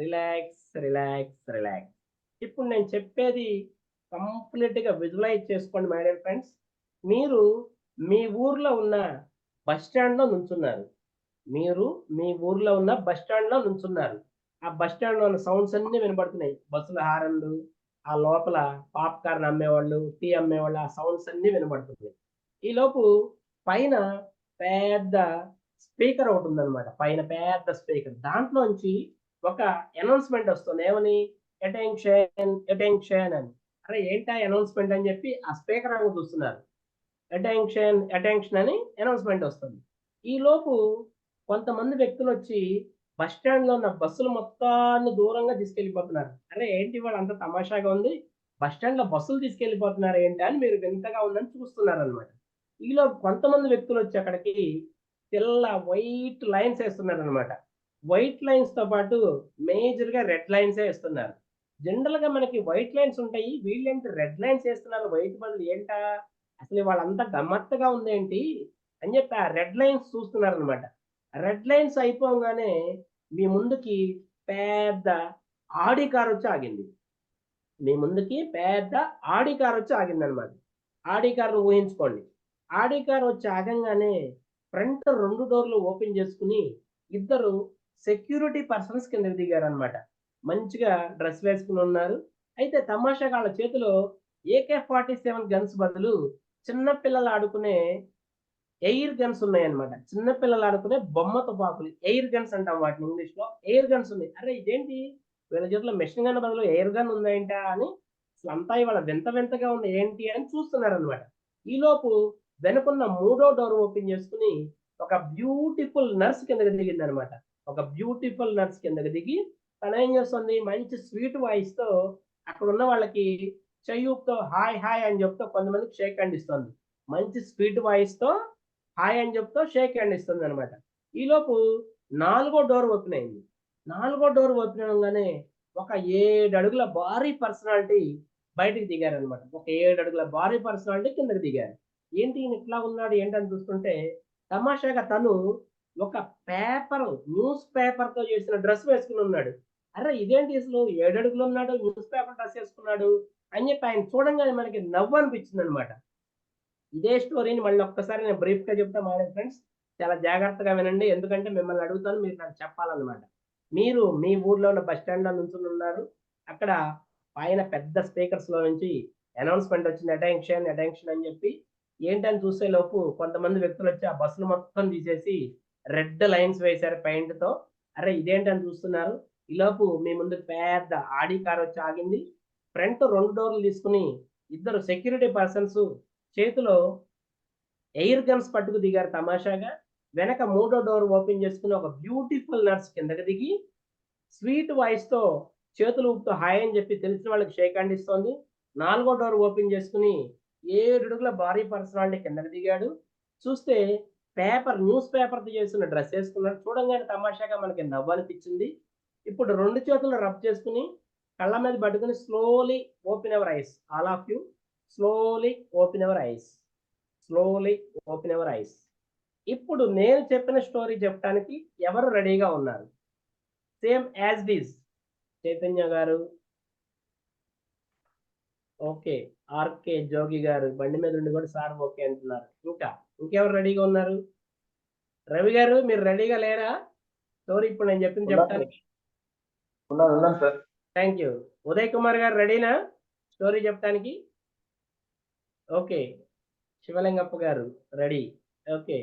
రిలాక్స్ రిలాక్స్ రిలాక్స్. ఇప్పుడు నేను చెప్పేది కంప్లీట్ గా విజువలైజ్ చేసుకోండి మై డియర్ ఫ్రెండ్స్. మీరు మీ ఊర్లో ఉన్న బస్ స్టాండ్ లో నుంచున్నారు. మీరు మీ ఊర్లో ఉన్న బస్ స్టాండ్ లో నుంచున్నారు. ఆ బస్ స్టాండ్ లో ఉన్న సౌండ్స్ అన్ని వినబడుతున్నాయి. బస్సుల హారన్లు, ఆ లోపల పాప్కార్న్ అమ్మేవాళ్ళు, టీ అమ్మేవాళ్ళు, ఆ సౌండ్స్ అన్ని వినబడుతున్నాయి. ఈ లోపు పైన పెద్ద స్పీకర్ ఒకటి ఉందన్నమాట. పైన పెద్ద స్పీకర్, దాంట్లోంచి ఒక అనౌన్స్మెంట్ వస్తుంది. ఏమని? అటెన్షన్ అటెన్షన్ అని. అరే ఏంటా అనౌన్స్మెంట్ అని చెప్పి ఆ స్పీకర్ అని చూస్తున్నారు. అటెన్షన్ అటెన్షన్ అని అనౌన్స్మెంట్ వస్తుంది. ఈ లోపు కొంతమంది వ్యక్తులు వచ్చి బస్ స్టాండ్ లో ఉన్న బస్సులు మొత్తాన్ని దూరంగా తీసుకెళ్లిపోతున్నారు. అరే ఏంటి వాళ్ళు అంత తమాషాగా ఉంది, బస్ స్టాండ్ లో బస్సులు తీసుకెళ్లిపోతున్నారు ఏంటి అని మీరు వింతగా ఉందని చూస్తున్నారు అనమాట. ఈలో కొంతమంది వ్యక్తులు వచ్చి అక్కడికి తెల్ల వైట్ లైన్స్ వేస్తున్నారు అనమాట. వైట్ లైన్స్ తో పాటు మేజర్ గా రెడ్ లైన్స్ వేస్తున్నారు. జనరల్ గా మనకి వైట్ లైన్స్ ఉంటాయి, వీళ్ళేంటి రెడ్ లైన్స్ వేస్తున్నారు, వైట్ బదులు ఏంటా అసలు వాళ్ళంతా గమ్మత్తుగా ఉందేంటి అని చెప్పి ఆ రెడ్ లైన్స్ చూస్తున్నారు అనమాట. రెడ్ లైన్స్ అయిపోగానే మీ ముందుకి పెద్ద ఆడి కార్ వచ్చి ఆగింది. మీ ముందుకి పెద్ద ఆడి కార్ వచ్చి ఆగింది అనమాట. ఆడి కార్ ఊహించుకోండి. ఆడి కార్ వచ్చి ఆగంగానే ఫ్రంట్ 2 డోర్లు ఓపెన్ చేసుకుని ఇద్దరు సెక్యూరిటీ పర్సన్స్ కింద దిగారు అనమాట. మంచిగా డ్రెస్ వేసుకుని ఉన్నారు. అయితే తమాషాగా వాళ్ళ చేతిలో AK-47 గన్స్ బదులు చిన్న పిల్లలు ఆడుకునే ఎయిర్ గన్స్ ఉన్నాయన్నమాట. చిన్న పిల్లలు ఆడుకునే బొమ్మ తుపాకులు, ఎయిర్ గన్స్ అంటాం వాటిని ఇంగ్లీష్ లో. ఎయిర్ గన్స్ ఉన్నాయి. అరే ఇదేంటి వీళ్ళ చేతిలో మెషిన్ గన్ బదులు ఎయిర్ గన్ ఉందేంటా అని అసలు అంతా ఇవాళ వింత వింతగా ఉంది ఏంటి అని చూస్తున్నారన్నమాట. ఈలోపు వెనుకున్న మూడో డోర్ ఓపెన్ చేసుకుని ఒక బ్యూటిఫుల్ నర్స్ కిందకి దిగింది అనమాట. ఒక బ్యూటిఫుల్ నర్స్ కిందకి దిగి తను ఏం చేస్తుంది, మంచి స్వీట్ వాయిస్ తో అక్కడ ఉన్న వాళ్ళకి చెయ్యూపుతో హాయ్ హాయ్ అని చెప్తూ కొంతమందికి షేక్ హ్యాండ్ ఇస్తుంది. మంచి స్వీట్ వాయిస్ తో హాయ్ అని చెప్తూ షేక్ హ్యాండ్ ఇస్తుంది అనమాట. ఈలోపు 4వ డోర్ ఓపెన్ అయింది. 4వ డోర్ ఓపెన్ అవగానే ఒక 7 అడుగుల భారీ పర్సనాలిటీ బయటికి దిగారనమాట. ఒక 7 అడుగుల భారీ పర్సనాలిటీ కిందకి దిగారు. ఏంటి ఈయన ఇట్లా ఉన్నాడు ఏంటని చూస్తుంటే తమాషాగా తను ఒక పేపర్, న్యూస్ పేపర్ తో చేసిన డ్రెస్ వేసుకుని ఉన్నాడు. అరే ఇదేంటి అసలు 7 అడుగులు ఉన్నాడు, న్యూస్ పేపర్ డ్రెస్ వేసుకున్నాడు అని చెప్పి ఆయన చూడంగానే మనకి నవ్వు అనిపించింది అనమాట. ఇదే స్టోరీని మళ్ళీ ఒక్కసారి నేను బ్రీఫ్ గా చెప్తా మై ఫ్రెండ్స్, చాలా జాగ్రత్తగా వినండి. ఎందుకంటే మిమ్మల్ని అడుగుతాను, మీరు నాకు చెప్పాలన్నమాట. మీరు మీ ఊర్లో ఉన్న బస్ స్టాండ్ లో నుంచుని ఉన్నారు. అక్కడ పైన పెద్ద స్పీకర్స్ లో నుంచి అనౌన్స్మెంట్ వచ్చింది, అటెన్షన్ అటెన్షన్ అని చెప్పి. ఏంటని చూసే లోపు కొంతమంది వ్యక్తులు వచ్చి ఆ బస్సులు మొత్తం తీసేసి రెడ్ లైన్స్ వేశారు పెయింట్ తో. అరే ఇదేంటని చూస్తున్నారు. ఈలోపు మీ ముందు పెద్ద ఆడి కార్ వచ్చి ఆగింది. ఫ్రంట్ 2 డోర్లు తీసుకుని ఇద్దరు సెక్యూరిటీ పర్సన్స్ చేతిలో ఎయిర్ గన్స్ పట్టుకు దిగారు తమాషాగా. వెనక 3వ డోర్ ఓపెన్ చేసుకుని ఒక బ్యూటిఫుల్ నర్స్ కిందకి దిగి స్వీట్ వాయిస్ తో చేతులు ఊపుతూ హాయ్ అని చెప్పి తెలిసిన వాళ్ళకి షేక్ హ్యాండ్ ఇస్తోంది. 4వ డోర్ ఓపెన్ చేసుకుని 7 అడుగుల భారీ పర్సనాలిటీ కిందకి దిగాడు. చూస్తే పేపర్, న్యూస్ పేపర్ తో చేసిన డ్రెస్ వేసుకున్నాడు. చూడంగానే తమాషాగా మనకి నవ్వు అనిపించింది. ఇప్పుడు 2 చేతులు రబ్ చేసుకుని కళ్ళ మీద పట్టుకుని slowly open ever ice, all of you slowly open ever ice, slowly open ever ice. ఇప్పుడు నేను చెప్పిన స్టోరీ చెప్పడానికి ఎవరు రెడీగా ఉన్నారు? సేమ్ యాజ్ దిస్ చైతన్య గారు, ఓకే, ఆర్కే జోగి గారు బండి మీద ఉండి కూడా సార్ ఓకే అంటున్నారు. ఇంకెవరు రెడీగా ఉన్నారు? రవి గారు మీరు రెడీగా లేరా స్టోరీ ఇప్పుడు నేను చెప్పింది చెప్పడానికి? Thank you. ఉదయ్ కుమార్ గారు రెడీనా స్టోరీ చెప్పడానికి? ఓకే. శివలింగప్ప గారు రెడీ. ఓకే.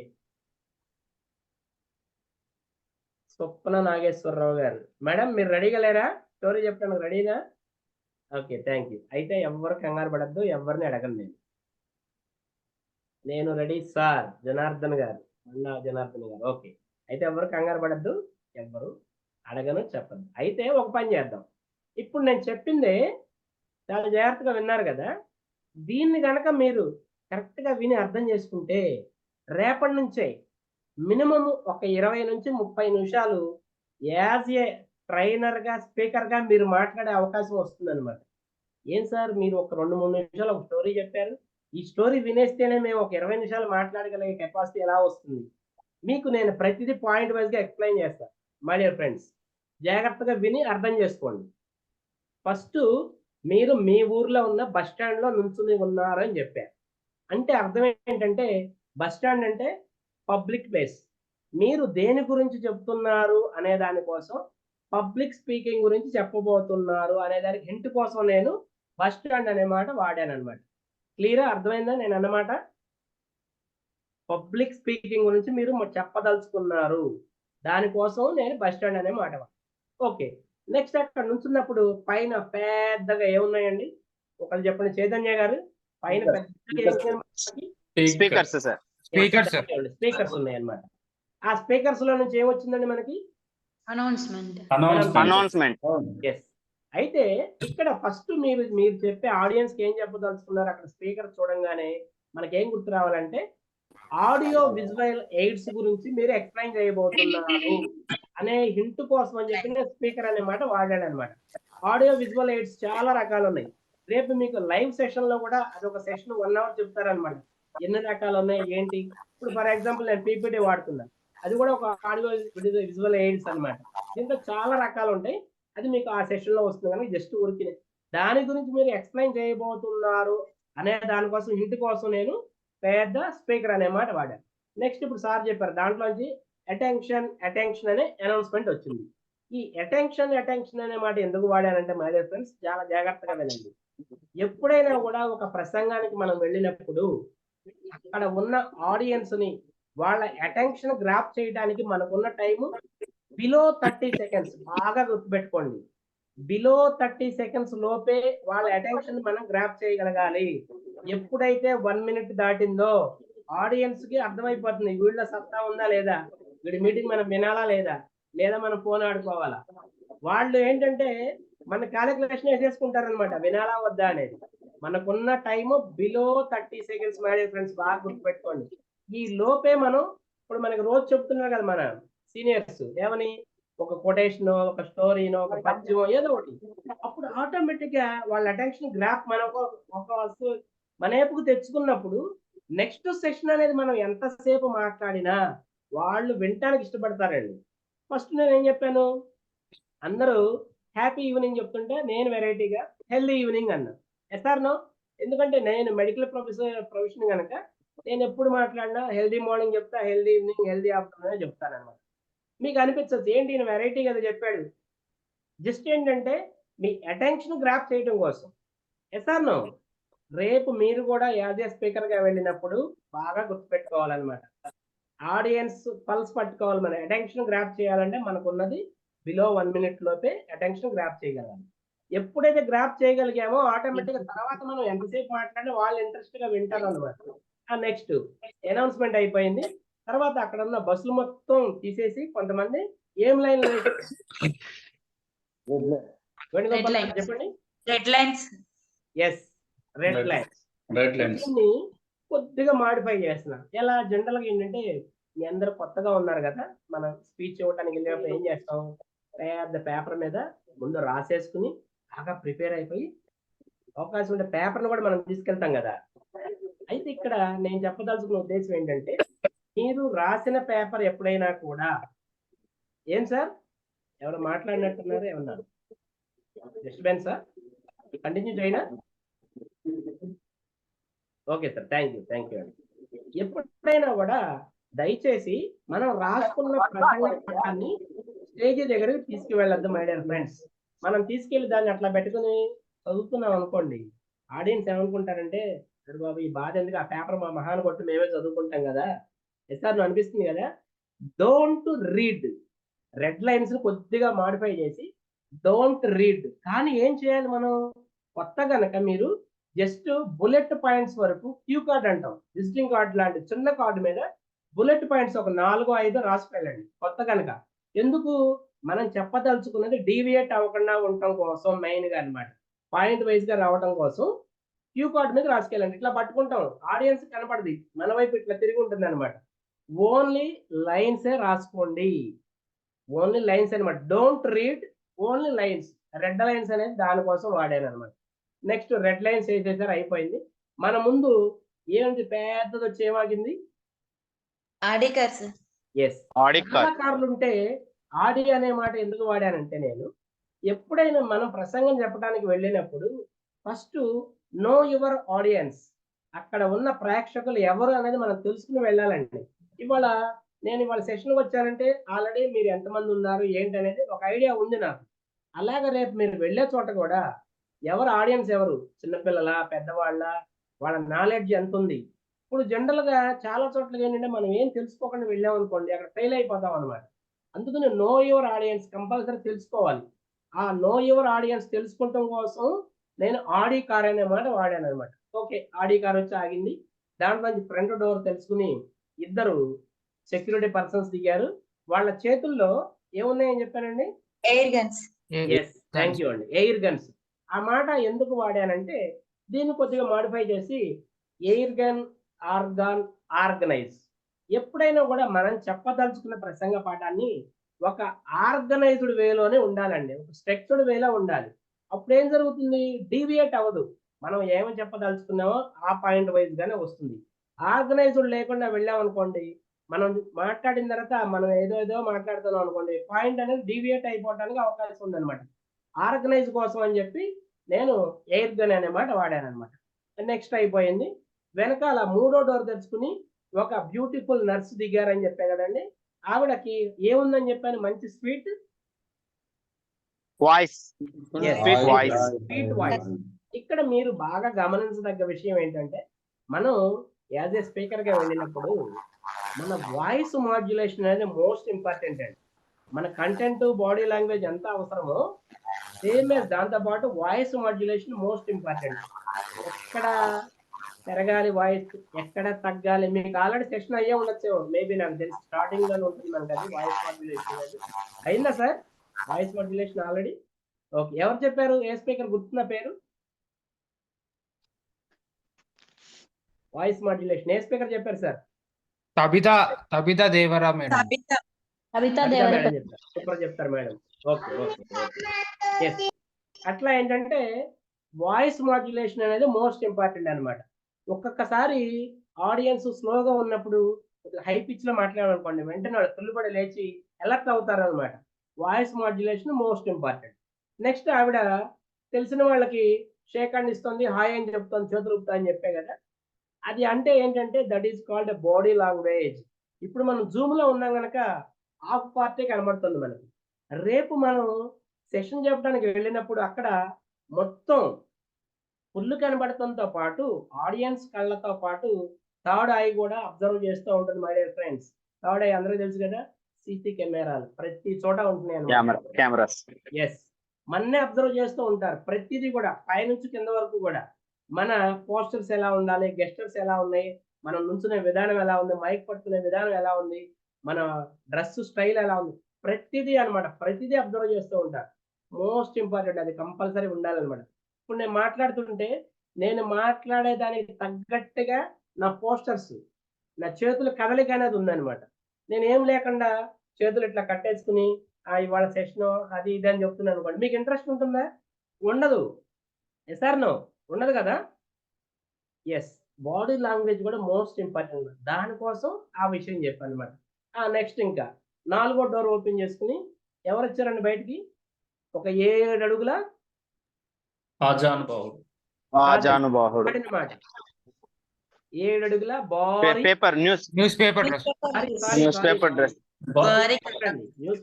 స్వప్న నాగేశ్వరరావు గారు, మేడం మీరు రెడీగా లేరా స్టోరీ చెప్పడానికి? రెడీనా? Okay, thank you. అయితే ఎవరు కంగారు పడద్దు, ఎవరిని అడగను నేను రెడీ సార్. జనార్దన్ గారు, అన్నా జనార్దన్ గారు, ఓకే. అయితే ఎవరు కంగారు పడద్దు, ఎవరు అడగను, చెప్పదు. అయితే ఒక పని చేద్దాం. ఇప్పుడు నేను చెప్పిందే చాలా జాగ్రత్తగా విన్నారు కదా. దీన్ని కనుక మీరు కరెక్ట్ గా విని అర్థం చేసుకుంటే రేపటి నుంచే మినిమం ఒక 20 నుంచి 30 నిమిషాలు యాజ్ ఏ ట్రైనర్ గా, స్పీకర్ గా మీరు మాట్లాడే అవకాశం వస్తుంది అనమాట. ఏం సార్ మీరు ఒక 2-3 నిమిషాలు ఒక స్టోరీ చెప్పారు, ఈ స్టోరీ వినేస్తేనే మేము ఒక 20 నిమిషాలు మాట్లాడగలిగే కెపాసిటీ ఎలా వస్తుంది? మీకు నేను ప్రతిదీ పాయింట్ వైజ్ గా ఎక్స్ప్లెయిన్ చేస్తాను. మై డియర్ ఫ్రెండ్స్, జాగ్రత్తగా విని అర్థం చేసుకోండి. ఫస్ట్ మీరు మీ ఊర్లో ఉన్న బస్ స్టాండ్ లో నుంచుని ఉన్నారు అని చెప్పారు. అంటే అర్థం ఏంటంటే బస్ స్టాండ్ అంటే పబ్లిక్ ప్లేస్. మీరు దేని గురించి చెప్తున్నారు అనే దానికోసం, పబ్లిక్ స్పీకింగ్ గురించి చెప్పబోతున్నారు అనే దానికి హింట్ కోసం నేను బస్ స్టాండ్ అనే మాట వాడాను అనమాట. క్లియరా? అర్థమైందా నేను అన్నమాట? పబ్లిక్ స్పీకింగ్ గురించి మీరు చెప్పదలుచుకున్నారు, దానికోసం నేను బస్ స్టాండ్ అనే మాట వాడాను. ఓకే. నెక్స్ట్ అక్కడ నుంచున్నప్పుడు పైన పెద్దగా ఏమున్నాయండి? ఒకళ్ళు చెప్పండి. చైతన్య గారు, పైన పెద్దగా స్పీకర్స్ సార్. స్పీకర్స్ ఉన్నాయన్నమాట. ఆ స్పీకర్స్ లో నుంచి ఏమొచ్చిందండి మనకి? అనౌన్స్మెంట్. ఎస్. అయితే ఇక్కడ ఫస్ట్ మీరు చెప్పే ఆడియన్స్ కి ఏం చెప్పదలుచుకున్నారు? అక్కడ స్పీకర్ చూడంగానే మనకేం గుర్తు రావాలంటే ఆడియో విజువల్ ఎయిడ్స్ గురించి మీరు ఎక్స్ప్లెయిన్ చేయబోతున్నారు అనే హింట్ కోసం అని చెప్పి నేను స్పీకర్ అనే మాట వాడాను అనమాట. ఆడియో విజువల్ ఎయిడ్స్ చాలా రకాలు ఉన్నాయి. రేపు మీకు లైవ్ సెషన్ లో కూడా అదొక సెషన్ 1 hour చెప్తారనమాట. ఎన్ని రకాలు ఉన్నాయి ఏంటి. ఇప్పుడు ఫర్ ఎగ్జాంపుల్ నేను పీపీటీ వాడుతున్నాను, అది కూడా ఒక ఆడియో విజువల్ ఎయిడ్స్ అనమాట. దీంట్లో చాలా రకాలు ఉంటాయి. అది మీకు ఆ సెషన్ లో వస్తుంది కానీ జస్ట్ ఊరికి దాని గురించి మీరు ఎక్స్ప్లెయిన్ చేయబోతున్నారు అనే దానికోసం హింట్ కోసం నేను పెద్ద స్పీకర్ అనే మాట వాడాను. నెక్స్ట్ ఇప్పుడు సార్ చెప్పారు, దాంట్లోంచి అటెన్షన్ అనే అనౌన్స్మెంట్ వచ్చింది. ఈ అటెన్షన్ అనే మాట ఎందుకు వాడానంటే మై డియర్ ఫ్రెండ్స్ చాలా జాగ్రత్తగా వినండి. ఎప్పుడైనా కూడా ఒక ప్రసంగానికి మనం వెళ్ళినప్పుడు అక్కడ ఉన్న ఆడియన్స్ ని వాళ్ళ అటెన్షన్ గ్రాప్ చేయడానికి మనకున్న టైము బిలో 30 సెకండ్స్. బాగా గుర్తుపెట్టుకోండి, బిలో 30 సెకండ్స్ లోపే వాళ్ళ అటెన్షన్ మనం గ్రాప్ చేయగలగాలి. ఎప్పుడైతే 1 మినిట్ దాటిందో ఆడియన్స్ కి అర్థమైపోతుంది వీళ్ళ సత్తా ఉందా లేదా, వీడి మీటింగ్ మనం వినాలా లేదా, లేదా మనం ఫోన్ ఆడుకోవాలా. వాళ్ళు ఏంటంటే మన క్యాలిక్యులేషన్ వేసేసుకుంటారనమాట వినాలా వద్దా అనేది. మనకున్న time below 30 seconds my dear friends, బాగా గుర్తుపెట్టుకోండి. ఈ లోపే మనం ఇప్పుడు మనకి రోజు చెప్తున్నారు కదా మన సీనియర్స్ ఏమని, ఒక కొటేషన్, ఒక స్టోరీనో, ఒక పద్యమో ఏదో ఒకటి, అప్పుడు ఆటోమేటిక్ గా వాళ్ళ అటెన్షన్ గ్రాఫ్ మనం మన వైపుకు తెచ్చుకున్నప్పుడు నెక్స్ట్ సెషన్ అనేది మనం ఎంతసేపు మాట్లాడినా వాళ్ళు వినటానికి ఇష్టపడతారండి. ఫస్ట్ నేను ఏం చెప్పాను, అందరూ హ్యాపీ ఈవినింగ్ చెప్తుంటే నేను వెరైటీగా హెల్దీ ఈవినింగ్ అన్నా. Yes or no? ఎందుకంటే నేను మెడికల్ ప్రొఫెషన్ కనుక నేను ఎప్పుడు మాట్లాడినా హెల్దీ మార్నింగ్ చెప్తా, హెల్దీ ఈవినింగ్, హెల్దీ ఆఫ్టర్నూన్ చెప్తాను అనమాట. మీకు అనిపించచ్చు ఏంటి ఈయన వెరైటీ కదా చెప్పాడు. జస్ట్ ఏంటంటే మీ అటెన్షన్ గ్రాప్ చేయడం కోసం. Yes or no? రేపు మీరు కూడా యాజ్ ఏ స్పీకర్ గా వెళ్ళినప్పుడు బాగా గుర్తుపెట్టుకోవాలన్నమాట. ఆడియన్స్ పల్స్ పట్టుకోవాలి. మన అటెన్షన్ గ్రాప్ చేయాలంటే మనకున్నది బిలో 1 మినిట్ లోపే అటెన్షన్ గ్రాప్ చేయగలగాలి. ఎప్పుడైతే గ్రాప్ చేయగలిగామో ఆటోమేటిక్ గా తర్వాత మనం ఎంతసేపు మాట్లాడినా వాళ్ళు ఇంట్రెస్ట్ గా వింటారు అనమాట. నెక్స్ట్ అనౌన్స్మెంట్ అయిపోయింది. తర్వాత అక్కడ ఉన్న బస్సులు మొత్తం తీసేసి కొంతమంది ఏం లైన్ చెప్పండి. Red lines. Yes, red lines. Red lines దీన్ని కొద్దిగా మాడిఫై చేస్తున్నాం. ఎలా జనరల్ గా ఏంటంటే మీ అందరూ కొత్తగా ఉన్నారు కదా, మనం స్పీచ్ ఇవ్వడానికి వెళ్ళినప్పుడు ఏం చేస్తాం, పెద్ద పేపర్ మీద ముందు రాసేసుకుని బాగా ప్రిపేర్ అయిపోయి అవకాశం ఉంటే పేపర్ను కూడా మనం తీసుకెళ్తాం కదా. అయితే ఇక్కడ నేను చెప్పదలుచుకున్న ఉద్దేశం ఏంటంటే, మీరు రాసిన పేపర్ ఎప్పుడైనా కూడా ఏం సార్ ఎవరు మాట్లాడినట్టున్నారు, ఏమన్నా డిస్టర్బెన్స్ సార్? కంటిన్యూ చేయనా? ఓకే సార్, థ్యాంక్ యూ అండి. ఎప్పుడైనా కూడా దయచేసి మనం రాసుకున్న ప్రసంగ పటాన్ని స్టేజ్ దగ్గరికి తీసుకువెళ్ళద్దు మై డియర్ ఫ్రెండ్స్. మనం తీసుకెళ్లి దాన్ని అట్లా పెట్టుకుని చదువుతున్నాం అనుకోండి, ఆడియన్స్ ఏమనుకుంటారంటే సరే బాబు ఈ బాధ ఎందుకు, ఆ పేపర్ మా మహాన్ కొట్టి మేమే చదువుకుంటాం కదా, ఎస్ఆర్ అనిపిస్తుంది కదా. డోంట్ రీడ్, రెడ్ లైన్స్ కొద్దిగా మాడిఫై చేసి డోంట్ రీడ్. కానీ ఏం చేయాలి మనం, కొత్త గనక మీరు జస్ట్ బుల్లెట్ పాయింట్స్ వరకు, క్యూ కార్డ్ అంటాం, విజిటింగ్ కార్డ్ లాంటి చిన్న కార్డు మీద బుల్లెట్ పాయింట్స్ ఒక 4-5 రాసి వెళ్ళండి కొత్త కనుక. ఎందుకు, మనం చెప్పదలుచుకున్నది డీవియేట్ అవ్వకుండా ఉండటం కోసం మెయిన్ గా అన్నమాట. పాయింట్ వైజ్ గా రావడం కోసం క్యూ కార్డ్ మీద రాసుకెళ్ళండి. ఇట్లా పట్టుకుంటాం, ఆడియన్స్ కనపడది, మన వైపు ఇట్లా తిరిగి ఉంటుంది అనమాట. ఓన్లీ లైన్సే రాసుకోండి, ఓన్లీ లైన్స్ అనమాట. Don't read, only lines. Red lines అనేది దానికోసం వాడాను అనమాట. నెక్స్ట్ రెడ్ లైన్స్ వేసేసారు, అయిపోయింది. మన ముందు ఏమిటి పెద్దది వచ్చి ఏమాగింది, ఆడి కార్స్. ఎస్, కార్లు ఉంటే ఆడి అనే మాట ఎందుకు వాడానంటే, నేను ఎప్పుడైనా మనం ప్రసంగం చెప్పడానికి వెళ్ళినప్పుడు ఫస్ట్ నో యువర్ ఆడియన్స్, అక్కడ ఉన్న ప్రేక్షకులు ఎవరు అనేది మనం తెలుసుకుని వెళ్ళాలండి. నేను ఇవాళ సెషన్కి వచ్చానంటే ఆల్రెడీ మీరు ఎంతమంది ఉన్నారు ఏంటి అనేది ఒక ఐడియా ఉంది నాకు. అలాగే రేపు మీరు వెళ్ళే చోట కూడా ఎవరు ఆడియన్స్, ఎవరు చిన్నపిల్లల, పెద్దవాళ్ళ, వాళ్ళ నాలెడ్జ్ ఎంత ఉంది. ఇప్పుడు జనరల్ గా చాలా చోట్ల ఏంటంటే మనం ఏం తెలుసుకోకుండా వెళ్ళాం అనుకోండి, అక్కడ ఫెయిల్ అయిపోతాం అనమాట. అందుకని నో యువర్ ఆడియన్స్ కంపల్సరీ తెలుసుకోవాలి. ఆ నో యువర్ ఆడియన్స్ తెలుసుకోవటం కోసం నేను ఆడి కార్ అనే మాట వాడాను అనమాట. ఓకే, ఆడి కార్ వచ్చి ఆగింది, దాంట్లో ఫ్రంట్ డోర్ తెలుసుకుని ఇద్దరు సెక్యూరిటీ పర్సన్స్ దిగారు. వాళ్ళ చేతుల్లో ఏమున్నాయని చెప్పానండి, air guns. Yes, thank you అండి, ఎయిర్ గన్స్. ఆ మాట ఎందుకు వాడానంటే దీన్ని కొద్దిగా మాడిఫై చేసి ఎయిర్ గన్, ఆర్గాన్, ఆర్గనైజ్. ఎప్పుడైనా కూడా మనం చెప్పదలుచుకున్న ప్రసంగ పాఠాన్ని ఒక ఆర్గనైజ్డ్ వేలోనే ఉండాలండి, ఒక స్ట్రక్చర్డ్ వేలో ఉండాలి. అప్పుడు ఏం జరుగుతుంది, డీవియేట్ అవ్వదు. మనం ఏమో చెప్పదలుచుకున్నామో ఆ పాయింట్ వైజ్ గానే వస్తుంది. ఆర్గనైజ్డ్ లేకుండా వెళ్ళామనుకోండి, మనం మాట్లాడిన తర్వాత మనం ఏదో మాట్లాడుతున్నాం అనుకోండి, పాయింట్ అనేది డీవియేట్ అయిపోవడానికి అవకాశం ఉందన్నమాట. ఆర్గనైజ్ కోసం అని చెప్పి నేను ఎయిర్ గన్ అనే మాట వాడాను అనమాట. నెక్స్ట్ అయిపోయింది. వెనకాల 3వ డోర్ తెచ్చుకుని ఒక బ్యూటిఫుల్ నర్స్ దిగారని చెప్పా కదండి. ఆవిడకి ఏముందని చెప్పాను, మంచి sweet voice Yes. Speak voice sweet voice. ఇక్కడ మీరు బాగా గమనించదగ్గ విషయం ఏంటంటే మనం యాజ్ ఏ స్పీకర్ గా వెళ్ళినప్పుడు మన వాయిస్ మాడ్యులేషన్ అనేది మోస్ట్ ఇంపార్టెంట్ అండి. మన కంటెంట్ బాడీ లాంగ్వేజ్ ఎంత అవసరమో సేమ్ దాంతో పాటు వాయిస్ మాడ్యులేషన్ మోస్ట్ ఇంపార్టెంట్. ఎక్కడ పెరగాలి వాయిస్, ఎక్కడ తగ్గాలి, మీకు ఆల్రెడీ సెషన్ అయ్యే ఉండొచ్చు మేబీ, నాకు తెలిసి స్టార్టింగ్ లోనే ఉంటుంది మనకి అది వాయిస్ మాడ్యులేషన్ అనేది. అయిందా sir voice modulation already? Okay, ఎవరు చెప్పారు? ఏ స్పీకర్ గుర్తున్న పేరు? వాయిస్ మాడ్యులేషన్ ఏ స్పీకర్ చెప్పారు sir? Tabitha Devara madam. Kavitha madam Devara చెప్తారు, సూపర్ చెప్తారు madam. Okay okay okay. Yes, అట్లా ఏంటంటే వాయిస్ మాడ్యులేషన్ అనేది మోస్ట్ ఇంపార్టెంట్ అన్నమాట. ఒక్కొక్కసారి ఆడియన్స్ స్లోగా ఉన్నప్పుడు హై పిచ్ లో మాట్లాడాలనుకోండి, వెంటనే వాళ్ళు తుల్లిపడి లేచి అలర్ట్ అవుతారు అనమాట. Voice modulation most important. Next ఆవిడ తెలిసిన వాళ్ళకి షేక్ హ్యాండ్ ఇస్తుంది, హాయ్ అని చెప్తుంది, చేతులు ఊపుతా అని చెప్పే కదా. అది అంటే ఏంటంటే that is called body language. ఇప్పుడు మనం జూమ్ లో ఉన్నాం కనుక హాఫ్ పార్టీ కనబడుతుంది మనకి. రేపు మనం సెషన్ చెప్పడానికి వెళ్ళినప్పుడు అక్కడ మొత్తం ఫుల్ కనబడటంతో పాటు ఆడియన్స్ కళ్ళతో పాటు థర్డ్ ఐ కూడా అబ్జర్వ్ చేస్తూ ఉంటుంది my dear friends. Third I అందరికీ తెలుసు కదా, సీసీ కెమెరాలు ప్రతి చోట ఉంటున్నాయి. కెమెరాస్ ఎస్, మన్నే అబ్జర్వ్ చేస్తూ ఉంటారు ప్రతిదీ కూడా, పైనుంచి కింద వరకు కూడా. మన పోస్టర్స్ ఎలా ఉండాలి, గెస్టర్స్ ఎలా ఉన్నాయి, మనం నుంచునే విధానం ఎలా ఉంది, మైక్ పట్టుకునే విధానం ఎలా ఉంది, మన డ్రెస్ స్టైల్ ఎలా ఉంది, ప్రతిదీ అనమాట. ప్రతిదీ అబ్జర్వ్ చేస్తూ ఉంటారు. మోస్ట్ ఇంపార్టెంట్, అది కంపల్సరీ ఉండాలన్నమాట. ఇప్పుడు నేను మాట్లాడుతుంటే నేను మాట్లాడేదానికి తగ్గట్టుగా నా పోస్టర్స్, నా చేతుల కదలిక అనేది ఉందన్నమాట. నేను ఏం లేకుండా చేతులు ఇట్లా కట్టేసుకుని ఇవాళ సెషన్ అది ఇది అని చెప్తున్నాను అనుకోండి, మీకు ఇంట్రెస్ట్ ఉంటుందా? ఉండదు. Yes or no? ఉండదు కదా. ఎస్, బాడీ లాంగ్వేజ్ కూడా మోస్ట్ ఇంపార్టెంట్. దానికోసం ఆ విషయం చెప్పాను అనమాట. నెక్స్ట్ ఇంకా 4వ డోర్ ఓపెన్ చేసుకుని ఎవరు వచ్చారండి బయటికి? ఒక 7 అడుగుల ఆజానుబాహుడు. మాట, 7 అడుగుల బారీ paper news paper dress. News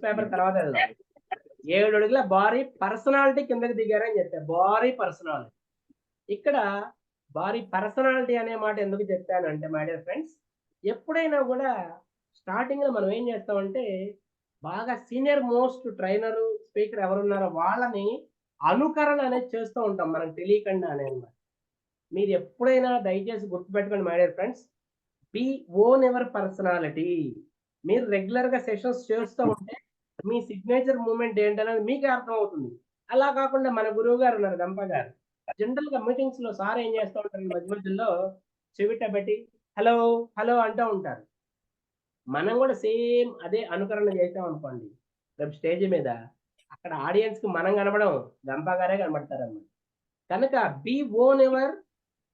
paper తర్వాత వెళ్దాం. 7 అడుగుల భారీ పర్సనాలిటీ కిందకి దిగారని చెప్పా. భారీ పర్సనాలిటీ. ఇక్కడ భారీ పర్సనాలిటీ అనే మాట ఎందుకు చెప్పానంటే మై డియర్ ఫ్రెండ్స్, ఎప్పుడైనా కూడా స్టార్టింగ్ లో మనం ఏం చేస్తామంటే బాగా సీనియర్ మోస్ట్ ట్రైనర్ స్పీకర్ ఎవరున్నారో వాళ్ళని అనుకరణ అనేది చేస్తూ ఉంటాం మనకు తెలియకుండా అనేది. మీరు ఎప్పుడైనా దయచేసి గుర్తుపెట్టుకోండి my dear friends, be own ever personality. మీరు రెగ్యులర్ గా సెషన్స్ చేస్తూ ఉంటే మీ సిగ్నేచర్ మూమెంట్ ఏంటనేది మీకే అర్థం అవుతుంది. అలా కాకుండా మన గురువు గారు ఉన్నారు గంప గారు, జనరల్ గా మీటింగ్స్ లో సార్ ఏం చేస్తూ ఉంటారు, మధ్య మధ్యలో చెవిట పెట్టి హలో హలో అంటూ ఉంటారు. మనం కూడా సేమ్ అదే అనుకరణ చేసాం అనుకోండి, రేపు స్టేజ్ మీద అక్కడ ఆడియన్స్ కి మనం కనబడం గంప గారే కనబడతారు అన్నమాట. కనుక be own ever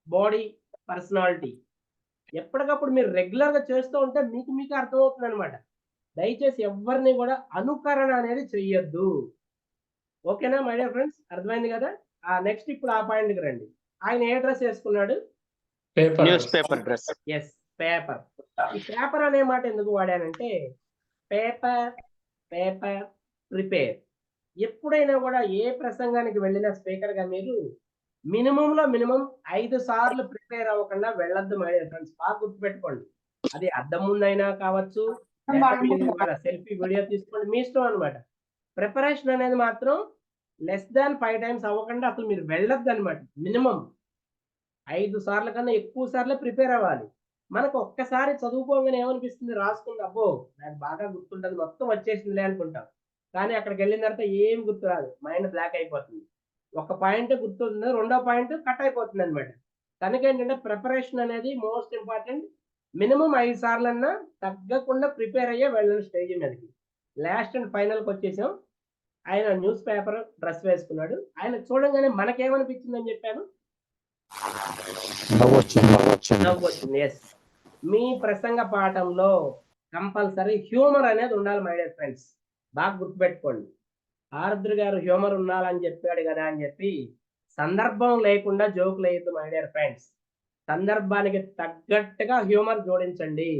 body personality. ఎప్పటికప్పుడు మీరు రెగ్యులర్ గా చేస్తూ ఉంటే మీకు అర్థమవుతుంది అనమాట. దయచేసి ఎవరిని కూడా అనుకరణ అనేది చెయ్యొద్దు. ఓకేనా మై డియర్ ఫ్రెండ్స్, అర్థమైంది కదా. నెక్స్ట్ ఇప్పుడు ఆ పాయింట్కి రండి. ఆయన ఏ డ్రెస్ వేసుకున్నాడు? News paper dress. Yes, paper. ఈ పేపర్ అనే మాట ఎందుకు వాడానంటే పేపర్ పేపర్ ప్రిపేర్. ఎప్పుడైనా కూడా ఏ ప్రసంగానికి వెళ్ళిన స్పీకర్ గా మీరు మినిమం 5 సార్లు ప్రిపేర్ అవ్వకుండా వెళ్ళొద్దు మై డియర్ ఫ్రెండ్స్. బాగా గుర్తుపెట్టుకోండి. అది అద్దం ముందైనా కావచ్చు, సెల్ఫీ వీడియో తీసుకోండి, మీ ఇష్టం అనమాట. ప్రిపరేషన్ అనేది మాత్రం లెస్ దాన్ 5 టైమ్స్ అవ్వకుండా అసలు మీరు వెళ్ళొద్దు అనమాట. మినిమం 5 సార్ల కన్నా ఎక్కువ సార్లు ప్రిపేర్ అవ్వాలి. మనకు ఒక్కసారి చదువుకోగానే ఏమనిపిస్తుంది, రాసుకుంటే అబ్బో నాకు బాగా గుర్తుంటుంది, మొత్తం వచ్చేసిందిలే అనుకుంటాం. కానీ అక్కడికి వెళ్ళిన తర్వాత ఏం గుర్తురాదు, మైండ్ బ్లాక్ అయిపోతుంది. ఒక పాయింట్ గుర్తుంది, రెండో పాయింట్ కట్ అయిపోతుంది అనమాట. కనుక ఏంటంటే ప్రిపరేషన్ అనేది మోస్ట్ ఇంపార్టెంట్. మినిమం 5 సార్లన్నా తగ్గకుండా ప్రిపేర్ అయ్యే వెళ్ళండి స్టేజ్ మీదకి. లాస్ట్ అండ్ ఫైనల్కి వచ్చేసాం. ఆయన న్యూస్ పేపర్ డ్రెస్ వేసుకున్నాడు. ఆయన చూడంగానే మనకేమనిపించిందని చెప్పాను, నవ్వొచ్చింది. ఎస్, మీ ప్రసంగ పాఠంలో కంపల్సరీ హ్యూమర్ అనేది ఉండాలి మై డియర్ ఫ్రెండ్స్. బాగా గుర్తుపెట్టుకోండి. ఆరుద్ర గారు హ్యూమర్ ఉండాలని చెప్పాడు కదా అని చెప్పి సందర్భం లేకుండా జోకులు వేయద్దు మై డియర్ ఫ్రెండ్స్. సందర్భానికి తగ్గట్టుగా హ్యూమర్ జోడించండి.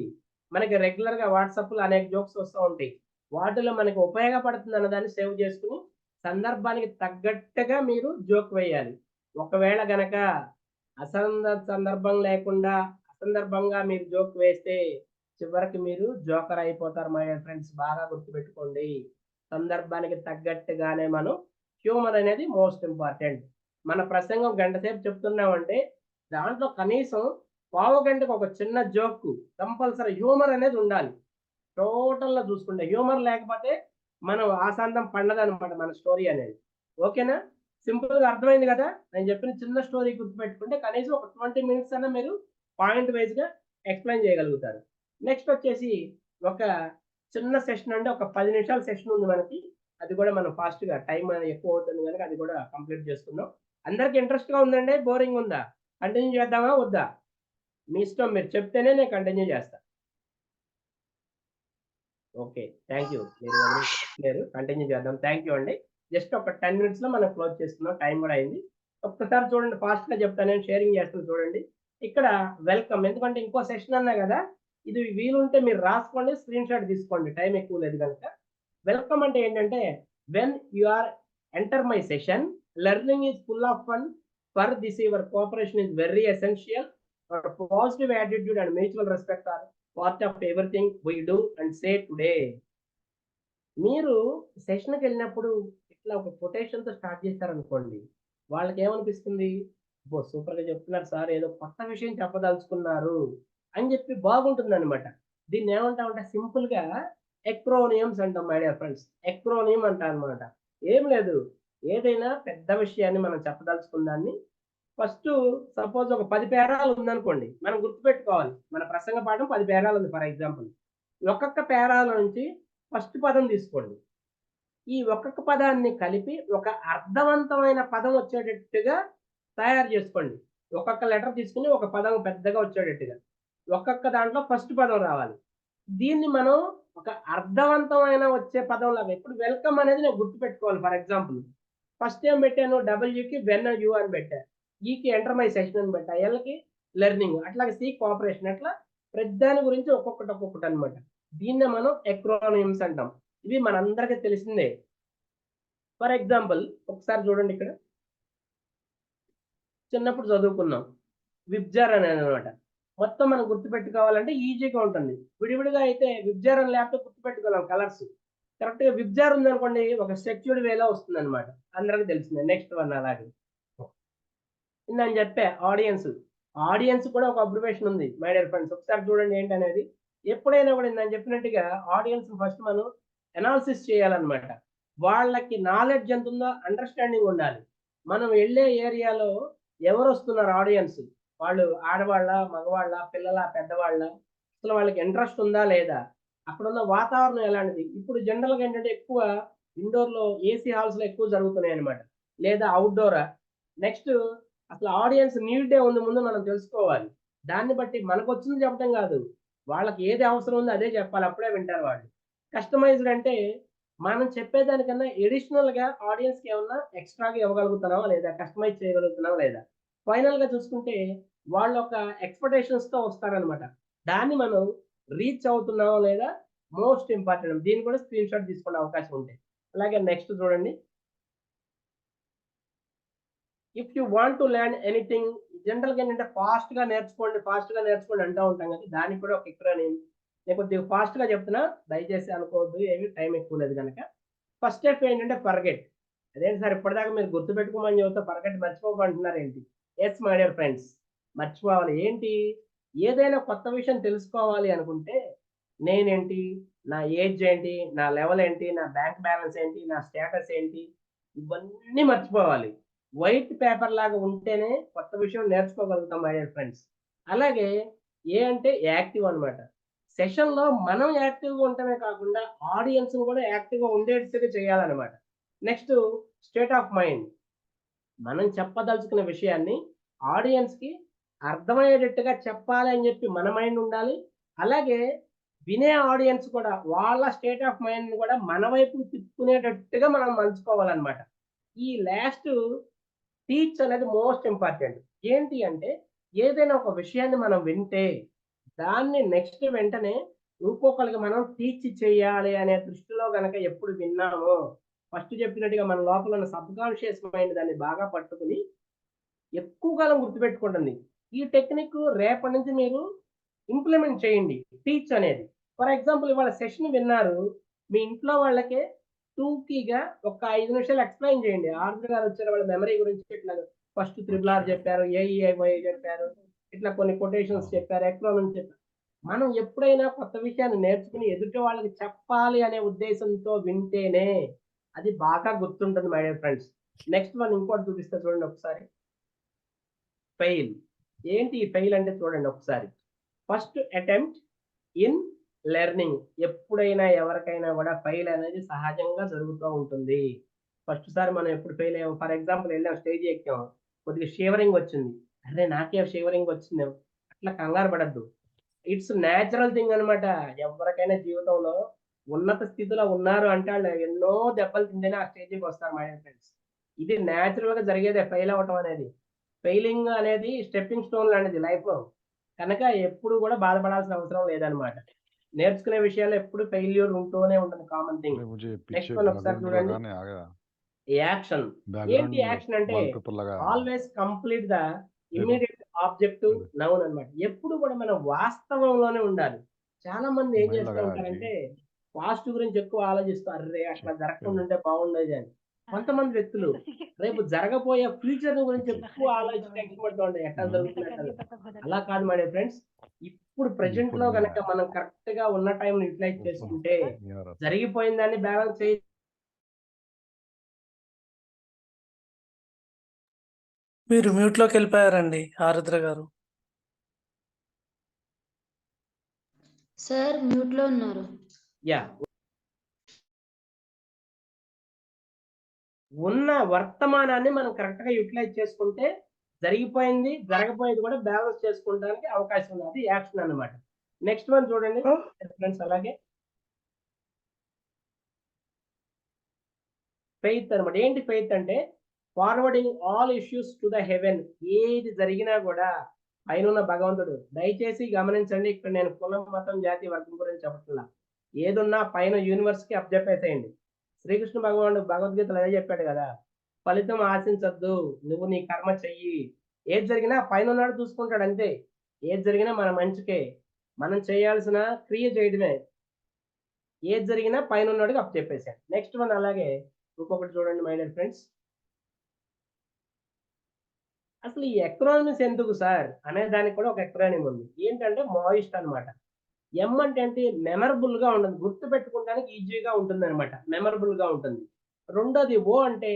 మనకి రెగ్యులర్ గా వాట్సాప్ లో అనేక జోక్స్ వస్తూ ఉంటాయి, వాటిలో మనకి ఉపయోగపడుతుంది అన్నదాన్ని సేవ్ చేసుకుని సందర్భానికి తగ్గట్టుగా మీరు జోక్ వేయాలి. ఒకవేళ గనక సందర్భం లేకుండా అసందర్భంగా మీరు జోక్ వేస్తే చివరికి మీరు జోకర్ అయిపోతారు మై డియర్ ఫ్రెండ్స్. బాగా గుర్తుపెట్టుకోండి. సందర్భానికి తగ్గట్టుగానే మనం హ్యూమర్ అనేది మోస్ట్ ఇంపార్టెంట్. మన ప్రసంగం గంట సేపు చెప్తున్నామంటే దాంట్లో కనీసం పావు గంటకు ఒక చిన్న జోక్ కంపల్సరీ హ్యూమర్ అనేది ఉండాలి. టోటల్‌గా చూసుకుంటే హ్యూమర్ లేకపోతే మనం ఆశాంతం పండదనమాట మన స్టోరీ అనేది. ఓకేనా? సింపుల్‌గా అర్థమైంది కదా! నేను చెప్పిన చిన్న స్టోరీ గుర్తుపెట్టుకుంటే కనీసం ఒక 20 మినిట్స్ అన్నా మీరు పాయింట్ వైస్‌గా ఎక్స్‌ప్లెయిన్ చేయగలుగుతారు. నెక్స్ట్ వచ్చేసి ఒక చిన్న సెషన్ అంటే ఒక 10 నిమిషాల సెషన్ ఉంది మనకి. అది కూడా మనం ఫాస్ట్‌గా టైం అనేది ఎక్కువ అవుతుంది గనుక అది కూడా కంప్లీట్ చేసుకుందాం. అందరికి ఇంట్రెస్ట్‌గా ఉందండి? బోరింగ్ ఉందా? కంటిన్యూ చేద్దామా? వద్దా? మీ ఇష్టం. మీరు చెప్తేనే నేను కంటిన్యూ చేస్తా. ఓకే. Thank you. మీరు వదిలేయట్లేరు. కంటిన్యూ చేద్దాం. థ్యాంక్ యూ అండి. జస్ట్ ఒక 10 మినిట్స్‌లో మనం క్లోజ్ చేసుకుందాం. టైం కూడా అయింది. ఒక్కసారి చూడండి ఫాస్ట్‌గా చెప్తాను నేను షేరింగ్ చేస్తాను చూడండి. ఇక్కడ వెల్కమ్ ఎందుకంటే ఇంకో సెషన్ అన్నా కదా! ఇది వీలుంటే మీరు రాసుకోండి, స్క్రీన్ షాట్ తీసుకోండి. టైం ఎక్కువ లేదు గనుక. వెల్కమ్ అంటే ఏంటంటే when you are enter my session learning is full of fun for this your cooperation is very essential positive attitude and mutual respect are part of everything we do and say today. మీరు సెషన్‌కి వెళ్ళినప్పుడు ఇట్లా ఒక కొటేషన్‌తో start చేశారనుకోండి. వాళ్ళకి ఏమనిపిస్తుంది? అబ్బో! సూపర్‌గా చెప్తున్నారు సార్. ఏదో కొత్త విషయం చెప్పదలుచుకున్నారు అని చెప్పి బాగుంటుందన్నమాట. దీన్ని ఏమంటామంటే సింపుల్‌గా ఎక్రోనియమ్స్ అంటాం మై డియర్ ఫ్రెండ్స్. ఎక్రోనియం అంటారన్నమాట. ఏం లేదు. ఏదైనా పెద్ద విషయాన్ని మనం చెప్పదలుచుకున్న దాన్ని ఫస్ట్ సపోజ్ ఒక 10 పేరాలు ఉందనుకోండి. మనం గుర్తుపెట్టుకోవాలి. మన ప్రసంగ పాఠం 10 పేరాలు ఉంది ఫర్ ఎగ్జాంపుల్. ఒక్కొక్క పేరాల నుంచి ఫస్ట్ పదం తీసుకోండి. ఈ ఒక్కొక్క పదాన్ని కలిపి ఒక అర్థవంతమైన పదం వచ్చేటట్టుగా తయారు చేసుకోండి. ఒక్కొక్క లెటర్ తీసుకొని ఒక పదం పెద్దగా వచ్చేటట్టుగా. ఒక్కొక్క దాంట్లో ఫస్ట్ పదం రావాలి. దీన్ని మనం ఒక అర్థవంతమైన వచ్చే పదంలాగా ఇప్పుడు వెల్కమ్ అనేది నేను గుర్తుపెట్టుకోవాలి ఫర్ ఎగ్జాంపుల్. ఫస్ట్ ఏం పెట్టాను? డబ్ల్యూకి వెన్ యూ అని పెట్టా. ఈకి ఎంటర్ మై సెషన్ అని పెట్టా. ఎల్‌కి లెర్నింగ్. అట్లాగే సి కోఆపరేషన్. అట్లా ప్రతిదాని గురించి ఒక్కొక్కటి అన్నమాట. దీన్నే మనం ఎక్రోనిమ్స్ అంటాం. ఇవి మనందరికీ తెలిసిందే. ఫర్ ఎగ్జాంపుల్ ఒకసారి చూడండి ఇక్కడ. చిన్నప్పుడు చదువుకున్నాం. విబ్జార్ అనేదన్నమాట. మొత్తం మనం గుర్తుపెట్టుకోవాలంటే ఈజీగా ఉంటుంది. విడివిడిగా అయితే విబ్జార్ అని లేకపోతే గుర్తుపెట్టుకోలేం కలర్స్. కరెక్ట్‌గా విబ్జార్ ఉందనుకోండి ఒక స్ట్రక్చర్డ్ వేలో వస్తుందన్నమాట. అందరికీ తెలిసిందే. నెక్స్ట్ వన్ అలాగే. నేను చెప్పా ఆడియన్స్. ఆడియన్స్ కూడా ఒక అబ్రివేషన్ ఉంది మై డియర్ ఫ్రెండ్స్. ఒకసారి చూడండి ఏంటనేది. ఎప్పుడైనా కూడా నేను చెప్పినట్టుగా ఆడియన్స్ ఫస్ట్ మనం అనాలిసిస్ చేయాలన్నమాట. వాళ్ళకి నాలెడ్జ్ ఎంత ఉందో అండర్‌స్టాండింగ్ ఉండాలి. మనం వెళ్ళే ఏరియాలో ఎవరొస్తున్నారు ఆడియన్స్? వాళ్ళు ఆడవాళ్ళా? మగవాళ్ళా? పిల్లలా? పెద్దవాళ్ళా? అసలు వాళ్ళకి ఇంట్రెస్ట్ ఉందా? లేదా? అక్కడున్న వాతావరణం ఎలాంటిది? ఇప్పుడు జనరల్‌గా ఏంటంటే ఎక్కువ ఇండోర్‌లో ఏసీ హాల్స్‌లో ఎక్కువ జరుగుతున్నాయన్నమాట. లేదా అవుట్‌డోరా? నెక్స్ట్ అసలు ఆడియన్స్ నీడ్ ఏముంది ముందు మనం తెలుసుకోవాలి. దాన్ని బట్టి మనకొచ్చింది చెప్పడం కాదు. వాళ్ళకి ఏది అవసరం ఉందో అదే చెప్పాలి. అప్పుడే వింటారు వాళ్ళు. కస్టమైజ్డ్ అంటే మనం చెప్పేదానికన్నా అడిషనల్‌గా ఆడియన్స్‌కి ఏమన్నా ఎక్స్‌ట్రాగా ఇవ్వగలుగుతున్నామా లేదా? కస్టమైజ్ చేయగలుగుతున్నామా లేదా? ఫైనల్‌గా చూసుకుంటే వాళ్ళు ఒక ఎక్స్‌పెక్టేషన్స్‌తో వస్తారనమాట. దాన్ని మనం రీచ్ అవుతున్నామా లేదా? Most important. దీన్ని కూడా స్క్రీన్ షాట్ తీసుకునే అవకాశం ఉంటే. అలాగే నెక్స్ట్ చూడండి. If you want to learn anything జనరల్‌గా ఏంటంటే ఫాస్ట్‌గా నేర్చుకోండి అంటా ఉంటాం కదా! దానికి కూడా ఒక ఎక్రోనిం. నేను కొద్దిగా ఫాస్ట్‌గా చెప్తున్నా. దయచేసి అనుకోవద్దు. ఏమి టైం ఎక్కువ లేదు గనక. ఫస్ట్ స్టెప్ ఏంటంటే ఫర్గెట్. అదేంటి సార్ ఇప్పటిదాకా మీరు గుర్తుపెట్టుకోమని చెబితే ఫర్గెట్ మర్చిపోమంటున్నారేంటి? Yes my dear friends. మర్చిపోవాలి. ఏంటి? ఏదైనా కొత్త విషయం తెలుసుకోవాలి అనుకుంటే నేనేంటి? నా ఏజ్ ఏంటి? నా లెవెల్ ఏంటి? నా బ్యాంక్ బ్యాలెన్స్ ఏంటి? నా స్టేటస్ ఏంటి? ఇవన్నీ మర్చిపోవాలి. వైట్ పేపర్ లాగా ఉంటేనే కొత్త విషయం నేర్చుకోగలుగుతాం మై డియర్ ఫ్రెండ్స్. అలాగే ఏ అంటే యాక్టివ్ అన్నమాట. సెషన్‌లో మనం యాక్టివ్‌గా ఉండటమే కాకుండా ఆడియన్స్‌ని కూడా యాక్టివ్‌గా ఉండేటట్టుగా చేయాలన్నమాట. Next state of mind. మనం చెప్పదలుచుకున్న విషయాన్ని ఆడియన్స్‌కి అర్థమయ్యేటట్టుగా చెప్పాలి అని చెప్పి మన మైండ్ ఉండాలి. అలాగే వినే ఆడియన్స్ కూడా వాళ్ళ స్టేట్ ఆఫ్ మైండ్‌ని కూడా మన వైపుకి తిప్పుకునేటట్టుగా మనం మలుచుకోవాలన్నమాట. ఈ లాస్ట్ టీచ్ అనేది మోస్ట్ ఇంపార్టెంట్. ఏంటి అంటే ఏదైనా ఒక విషయాన్ని మనం వింటే దాన్ని నెక్స్ట్ వెంటనే ఇంకొకళ్ళకి మనం టీచ్ చేయాలి అనే దృష్టిలో గనక ఎప్పుడు విన్నామో ఫస్ట్ చెప్పినట్టుగా మన లోపల ఉన్న సబ్ కాన్షియస్ మైండ్ దాన్ని బాగా పట్టుకుని ఎక్కువ కాలం గుర్తుపెట్టుకుంటుంది. ఈ టెక్నిక్ రేపటి నుంచి మీరు ఇంప్లిమెంట్ చేయండి. టీచ్ అనేది. ఫర్ ఎగ్జాంపుల్ ఇవాళ సెషన్ విన్నారు, మీ ఇంట్లో వాళ్ళకే టూకీగా ఒక 5 నిమిషాలు ఎక్స్ప్లెయిన్ చేయండి. ఆర్డర్ గారు వచ్చారు, వాళ్ళ మెమరీ గురించి ఇట్లా ఫస్ట్ త్రిబుల్ చెప్పారు, ఏఈఐవై చెప్పారు, ఇట్లా కొన్ని కొటేషన్స్ చెప్పారు, ఎకనామిక్స్ చెప్పారు. మనం ఎప్పుడైనా కొత్త విషయాన్ని నేర్చుకుని ఎదుటి వాళ్ళకి చెప్పాలి అనే ఉద్దేశంతో వింటేనే అది బాగా గుర్తుంటుంది my dear friends. Next one ఇంకోటి చూపిస్తా చూడండి ఒకసారి. ఫెయిల్. ఏంటి ఈ ఫెయిల్ అంటే చూడండి ఒకసారి. First attempt in learning. ఎప్పుడైనా ఎవరికైనా కూడా ఫెయిల్ అనేది సహజంగా జరుగుతూ ఉంటుంది. ఫస్ట్ సారి మనం ఎప్పుడు ఫెయిల్ అయ్యాం, ఫర్ ఎగ్జాంపుల్ వెళ్ళాం, స్టేజ్ ఎక్కాం, కొద్దిగా షేవరింగ్ వచ్చింది, అరే నాకే షేవరింగ్ వచ్చింది, అట్లా కంగారు పడద్దు. ఇట్స్ న్యాచురల్ థింగ్ అనమాట. ఎవరికైనా జీవితంలో ఉన్నత స్థితిలో ఉన్నారు అంటే వాళ్ళు ఎన్నో దెబ్బలు తింటేనే ఆ స్టేజ్కి వస్తారు మై ఫ్రెండ్స్. ఇది న్యాచురల్ గా జరిగేదే ఫెయిల్ అవ్వటం అనేది. ఫెయిలింగ్ అనేది స్టెప్పింగ్ స్టోన్ లాంటిది లైఫ్ లో, కనుక ఎప్పుడు కూడా బాధపడాల్సిన అవసరం లేదనమాట. నేర్చుకునే విషయాల్లో ఎప్పుడు ఫెయిల్యూర్ ఉంటూనే ఉంటుంది, కామన్ థింగ్. నెక్స్ట్ వన్ ఒకసారి చూడండి. యాక్షన్. ఏంటి యాక్షన్ అంటే always complete the immediate objective noun అన్నమాట. ఎప్పుడు కూడా మనం వాస్తవంలోనే ఉండాలి. చాలా మంది ఏం చేస్తూ ఉంటారంటే పాస్ట్ గురించి ఎక్కువ ఆలోచిస్తారు, అరే అట్లా జరగకుండా ఉంటే బాగుండేది అని. కొంతమంది వ్యక్తులు రేపు జరగబోయే ఫ్యూచర్ గురించి ఎక్కువ ఆలోచించి టెన్షన్ పడుతూ ఉంటాయి, ఎట్లా జరుగుతుంది. అలా కాదు మై ఫ్రెండ్స్. ఇప్పుడు ప్రెసెంట్ లో కనుక మనం కరెక్ట్ గా ఉన్న టైం యూటిలైజ్ చేసుకుంటే జరిగిపోయిన దాన్ని బ్యాలెన్స్ చేయి. మీరు మ్యూట్ లోకి వెళ్ళిపోయారండి ఆరుద్ర గారు. సార్ మ్యూట్ లో ఉన్నారు. యా, ఉన్న వర్తమానాన్ని మనం కరెక్ట్ గా యూటిలైజ్ చేసుకుంటే జరిగిపోయింది జరగబోయేది కూడా బ్యాలెన్స్ చేసుకోవడానికి అవకాశం ఉంది. అది యాక్షన్ అన్నమాట. నెక్స్ట్ వన్ చూడండి ఫ్రెండ్స్. అలాగే ఫెయిత్ అనమాట. ఏంటి ఫెయిత్ అంటే forwarding all issues to the heaven. ఏది జరిగినా కూడా పైన భగవంతుడు, దయచేసి గమనించండి, ఇక్కడ నేను కులం మతం జాతి వర్గం గురించి చెప్పట్లా, ఏదున్నా పైన యూనివర్స్ కి అప్పచెప్పేసేయండి. శ్రీకృష్ణ భగవానుడు భగవద్గీతలో అదే చెప్పాడు కదా, ఫలితం ఆశించద్దు, నువ్వు నీ కర్మ చెయ్యి, ఏది జరిగినా పైన ఉన్నాడు చూసుకుంటాడు అంతే. ఏది జరిగినా మన మంచికే, మనం చేయాల్సిన క్రియ చేయడమే. ఏది జరిగినా పైన ఉన్నాడుగా అప్పచెప్పేసాడు. నెక్స్ట్ వన్ అలాగే ఇంకొకటి చూడండి మై డియర్ ఫ్రెండ్స్. అసలు ఈ ఎక్రానిమ్స్ ఎందుకు సార్ అనే దానికి కూడా ఒక ఎక్రానిమ్ ఉంది. ఏంటంటే మాయిస్ట్ అనమాట. ఎం అంటే మెమరబుల్ గా ఉంటుంది, గుర్తు పెట్టుకోవడానికి ఈజీగా ఉంటుంది అనమాట, మెమరబుల్ గా ఉంటుంది. రెండోది ఓ అంటే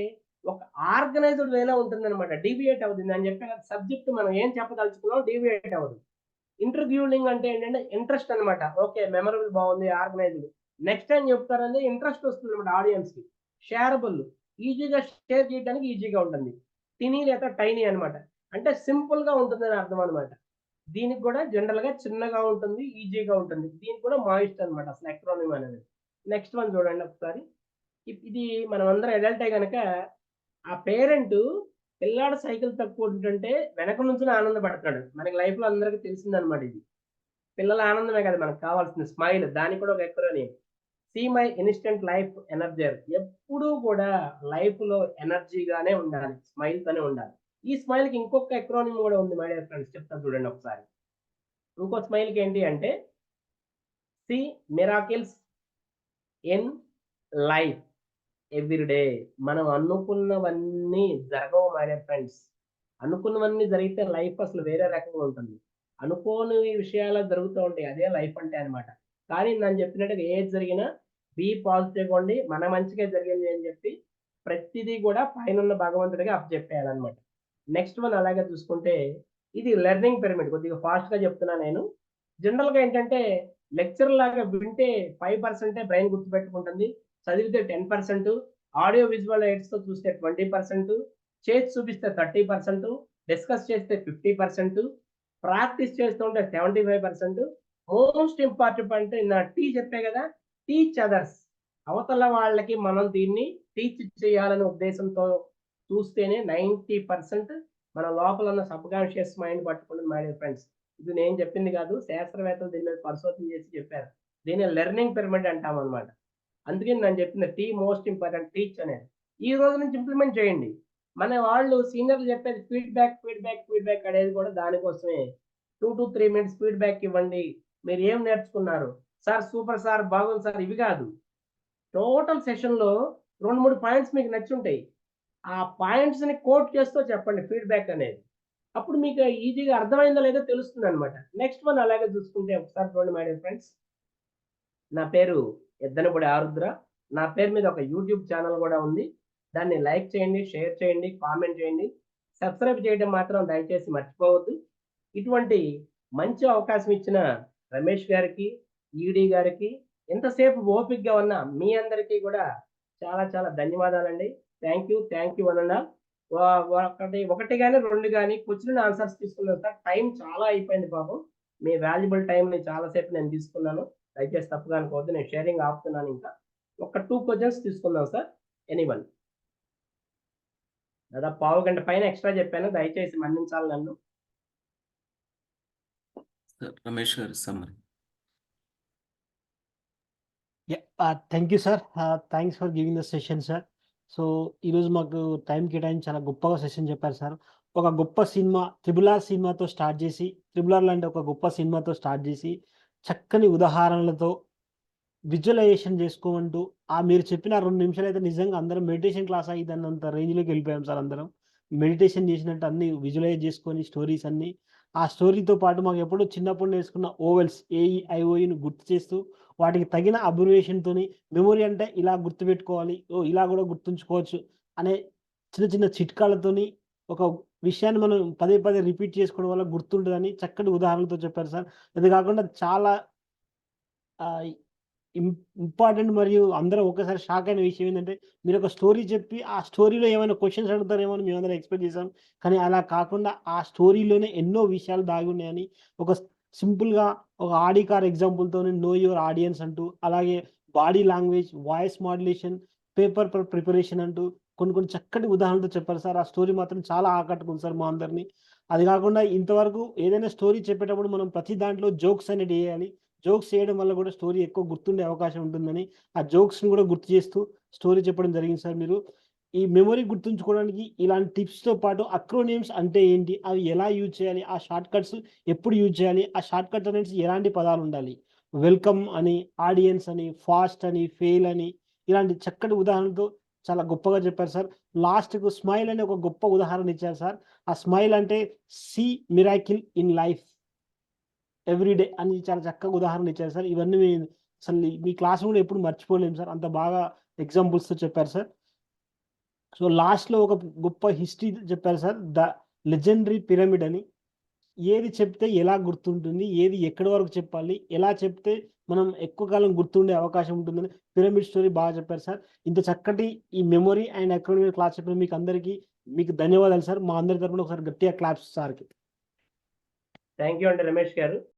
ఒక ఆర్గనైజ్డ్ వేలో ఉంటుంది అనమాట, డీవియేట్ అవుతుంది అని చెప్పి సబ్జెక్ట్ మనం ఏం చెప్పదలుచుకున్నాం డీవియేట్ అవ్వదు. ఇంటర్వ్యూలింగ్ అంటే ఏంటంటే ఇంట్రెస్ట్ అనమాట. ఓకే మెమరబుల్ బాగుంది, ఆర్గనైజ్డ్, నెక్స్ట్ టైం చెప్తారని ఇంట్రెస్ట్ వస్తుంది అనమాట ఆడియన్స్ కి. షేరబుల్, ఈజీగా షేర్ చేయడానికి ఈజీగా ఉంటుంది. టినీ లేదా టైనీ అనమాట, అంటే సింపుల్ గా ఉంటుంది అని అర్థం అనమాట. దీనికి కూడా జనరల్ గా చిన్నగా ఉంటుంది, ఈజీగా ఉంటుంది. దీనికి కూడా మాయిస్ట్ అనమాట అసలు ఎక్రోనిమ్ అనేది. నెక్స్ట్ వన్ చూడండి ఒకసారి. ఇది మనం అందరం ఎడల్టే కనుక ఆ పేరెంట్ పిల్లాడు సైకిల్ తక్కువ ఉంటుంటే వెనక నుంచి ఆనందపడతాడు. మనకి లైఫ్ లో అందరికీ తెలిసిందనమాట ఇది. పిల్లల ఆనందమే కదా మనకు కావాల్సిన, స్మైల్, దానికి కూడా ఒక acronym. See my instant life energiser. ఎప్పుడూ కూడా లైఫ్ లో ఎనర్జీగానే ఉండాలి, స్మైల్ తోనే ఉండాలి. ఈ స్మైల్ కి ఇంకొక ఎక్రోనిమ్ కూడా ఉంది మై డియర్ ఫ్రెండ్స్, చెప్తాను చూడండి ఒకసారి. ఇంకో స్మైల్ కి ఏంటి అంటే see miracles in life everyday. మనం అనుకున్నవన్నీ జరగవు మై డియర్ ఫ్రెండ్స్. అనుకున్నవన్నీ జరిగితే లైఫ్ అసలు వేరే రకంగా ఉంటుంది. అనుకోని విషయాలు జరుగుతూ ఉంటాయి, అదే లైఫ్ అంటే అనమాట. కానీ నేను చెప్పినట్టుగా ఏది జరిగినా బీ పాజిటివ్ ఉండి మన మంచిగా జరిగింది అని చెప్పి ప్రతిదీ కూడా పైన భగవంతుడిగా అప్పచెప్పేయాలన్నమాట. నెక్స్ట్ వన్ అలాగే చూసుకుంటే ఇది లెర్నింగ్ పిరమిడ్. కొద్దిగా ఫాస్ట్ గా చెప్తున్నా నేను. జనరల్ గా ఏంటంటే లెక్చర్ లాగా వింటే 5% బ్రెయిన్ గుర్తుపెట్టుకుంటుంది, చదివితే 10%, ఆడియో విజువల్ ఎయిడ్స్ తో చూస్తే 20%, చేసి చూపిస్తే 30%, డిస్కస్ చేస్తే 50%, ప్రాక్టీస్ చేస్తుంటే 75%. మోస్ట్ ఇంపార్టెంట్ అంటే నా చెప్పే కదా, టీచ్ అదర్స్. అవతల వాళ్ళకి మనం దీన్ని టీచ్ చేయాలనే ఉద్దేశంతో చూస్తేనే 90% మన లోపల ఉన్న సబ్ కాన్షియస్ మైండ్ పట్టుకుంటుంది మై డియర్ ఫ్రెండ్స్. ఇది నేను చెప్పింది కాదు, శాస్త్రవేత్తలు దీని మీద పరిశోధన చేసి చెప్పారు. దీన్ని లెర్నింగ్ పిరమిడ్ అంటాం అనమాట. అందుకని నేను చెప్పింది టీ మోస్ట్ ఇంపార్టెంట్, టీచ్ అనేది ఈ రోజు నుంచి ఇంప్లిమెంట్ చేయండి. మన వాళ్ళు సీనియర్లు చెప్పేది ఫీడ్బ్యాక్ అనేది కూడా దానికోసమే. 2 to 3 minutes ఫీడ్బ్యాక్ ఇవ్వండి. మీరు ఏం నేర్చుకున్నారు సార్, సూపర్ సార్, బాగుంది సార్, ఇవి కాదు. టోటల్ సెషన్లో 2-3 పాయింట్స్ మీకు నచ్చుంటాయి. ఆ పాయింట్స్ని కోట్ చేస్తూ చెప్పండి ఫీడ్బ్యాక్ అనేది. అప్పుడు మీకు ఈజీగా అర్థమైందో లేదో తెలుస్తుంది అనమాట. నెక్స్ట్ వన్ అలాగే చూసుకుంటే ఒకసారి చూడండి మై డియర్ ఫ్రెండ్స్. నా పేరు ఎద్దనపూడి ఆరుద్ర. నా పేరు మీద ఒక యూట్యూబ్ ఛానల్ కూడా ఉంది. దాన్ని లైక్ చేయండి, షేర్ చేయండి, కామెంట్ చేయండి, సబ్స్క్రైబ్ చేయడం మాత్రం దయచేసి మర్చిపోవద్దు. ఇటువంటి మంచి అవకాశం ఇచ్చిన రమేష్ గారికి, ఈడీ గారికి, ఎంతసేపు ఓపికగా ఉన్న మీ అందరికీ కూడా చాలా చాలా ధన్యవాదాలండి. థ్యాంక్ యూ అన్న. ఒకటి కానీ 2 కానీ క్వశ్చన్ ఆన్సర్స్ తీసుకున్నాను సార్. టైం చాలా అయిపోయింది పాపం. మీ వాల్యుబుల్ టైంని చాలాసేపు నేను తీసుకున్నాను. దయచేసి తప్పుగా అనుకోవద్దు. నేను షేరింగ్ ఆపుతున్నాను. ఇంకా ఒక 2 క్వశ్చన్స్ తీసుకుందాం సార్. ఎనీవన్? దాదాపు పావు గంట పైన ఎక్స్ట్రా చెప్పాను, దయచేసి మన్నించాలి నన్ను. రమేష్ గారు summary. Thank you sir. Thanks for giving the session sir. So ఈరోజు మాకు టైం కేటాయించి చాలా గొప్పగా సెషన్ చెప్పారు సార్. ఒక గొప్ప సినిమా RRR సినిమాతో స్టార్ట్ చేసి, RRR లాంటి ఒక గొప్ప సినిమాతో స్టార్ట్ చేసి చక్కని ఉదాహరణలతో విజువలైజేషన్ చేసుకోమంటూ మీరు చెప్పిన 2 నిమిషాలు అయితే నిజంగా అందరం మెడిటేషన్ క్లాస్ అయ్యిందన్నంత రేంజ్లోకి వెళ్ళిపోయాం సార్. అందరం మెడిటేషన్ చేసినట్టు అన్ని విజువలైజ్ చేసుకొని స్టోరీస్ అన్ని, ఆ స్టోరీతో పాటు మాకు ఎప్పుడు చిన్నప్పుడు నేర్చుకున్న ఓవెల్స్ AEIOUని గుర్తు చేస్తూ వాటికి తగిన అబ్రివేషన్తోని మెమొరీ అంటే ఇలా గుర్తుపెట్టుకోవాలి, ఇలా కూడా గుర్తుంచుకోవచ్చు అనే చిన్న చిన్న చిట్కాలతోని ఒక విషయాన్ని మనం పదే పదే రిపీట్ చేసుకోవడం వల్ల గుర్తుంటుందని చక్కటి ఉదాహరణలతో చెప్పారు సార్. అది కాకుండా చాలా ఇంపార్టెంట్ మరియు అందరూ ఒకేసారి షాక్ అయిన విషయం ఏంటంటే, మీరు ఒక స్టోరీ చెప్పి ఆ స్టోరీలో ఏమైనా క్వశ్చన్స్ అడుగుతారేమో అని మేమందరం ఎక్స్పెక్ట్ చేసాం. కానీ అలా కాకుండా ఆ స్టోరీలోనే ఎన్నో విషయాలు దాగి ఉన్నాయని ఒక సింపుల్గా ఒక ఆడి కార్ ఎగ్జాంపుల్తో నో యువర్ ఆడియన్స్ అంటూ, అలాగే body language, voice modulation, paper preparation అంటూ కొన్ని చక్కటి ఉదాహరణలతో చెప్పారు సార్. ఆ స్టోరీ మాత్రం చాలా ఆకట్టుకుంది సార్ మా అందరినీ. అది కాకుండా ఇంతవరకు ఏదైనా స్టోరీ చెప్పేటప్పుడు మనం ప్రతి దాంట్లో జోక్స్ అనేది వేయాలి. జోక్స్ చేయడం వల్ల కూడా స్టోరీ ఎక్కువ గుర్తుండే అవకాశం ఉంటుందని ఆ జోక్స్ని కూడా గుర్తు చేస్తూ స్టోరీ చెప్పడం జరిగింది సార్. మీరు ఈ మెమొరీ గుర్తుంచుకోవడానికి ఇలాంటి టిప్స్తో పాటు అక్రోనిమ్స్ అంటే ఏంటి, అవి ఎలా యూజ్ చేయాలి, ఆ షార్ట్ కట్స్ ఎప్పుడు యూజ్ చేయాలి, ఆ షార్ట్ కట్స్ అనేది ఎలాంటి పదాలు ఉండాలి, వెల్కమ్ అని, ఆడియన్స్ అని, ఫాస్ట్ అని, ఫెయిల్ అని, ఇలాంటి చక్కటి ఉదాహరణతో చాలా గొప్పగా చెప్పారు సార్. లాస్ట్కు స్మైల్ అని ఒక గొప్ప ఉదాహరణ ఇచ్చారు సార్. ఆ స్మైల్ అంటే see miracle in life everyday అని చాలా చక్కగా ఉదాహరణ ఇచ్చారు సార్. ఇవన్నీ అసలు మీ క్లాస్ కూడా ఎప్పుడు మర్చిపోలేము సార్, అంత బాగా ఎగ్జాంపుల్స్తో చెప్పారు సార్. సో లాస్ట్లో ఒక గొప్ప హిస్టరీ చెప్పారు సార్, ద లెజెండరీ పిరమిడ్ అని. ఏది చెప్తే ఎలా గుర్తుంటుంది, ఏది ఎక్కడి వరకు చెప్పాలి, ఎలా చెప్తే మనం ఎక్కువ కాలం గుర్తుండే అవకాశం ఉంటుందని పిరమిడ్ స్టోరీ బాగా చెప్పారు సార్. ఇంత చక్కటి ఈ మెమొరీ అండ్ అక్రోనిమ్ క్లాస్ చెప్పిన మీకు అందరికీ ధన్యవాదాలు సార్. మా అందరి తరపున ఒకసారి గట్టిగా క్లాప్స్ సార్కి. థ్యాంక్ యూ అండి రమేష్ గారు.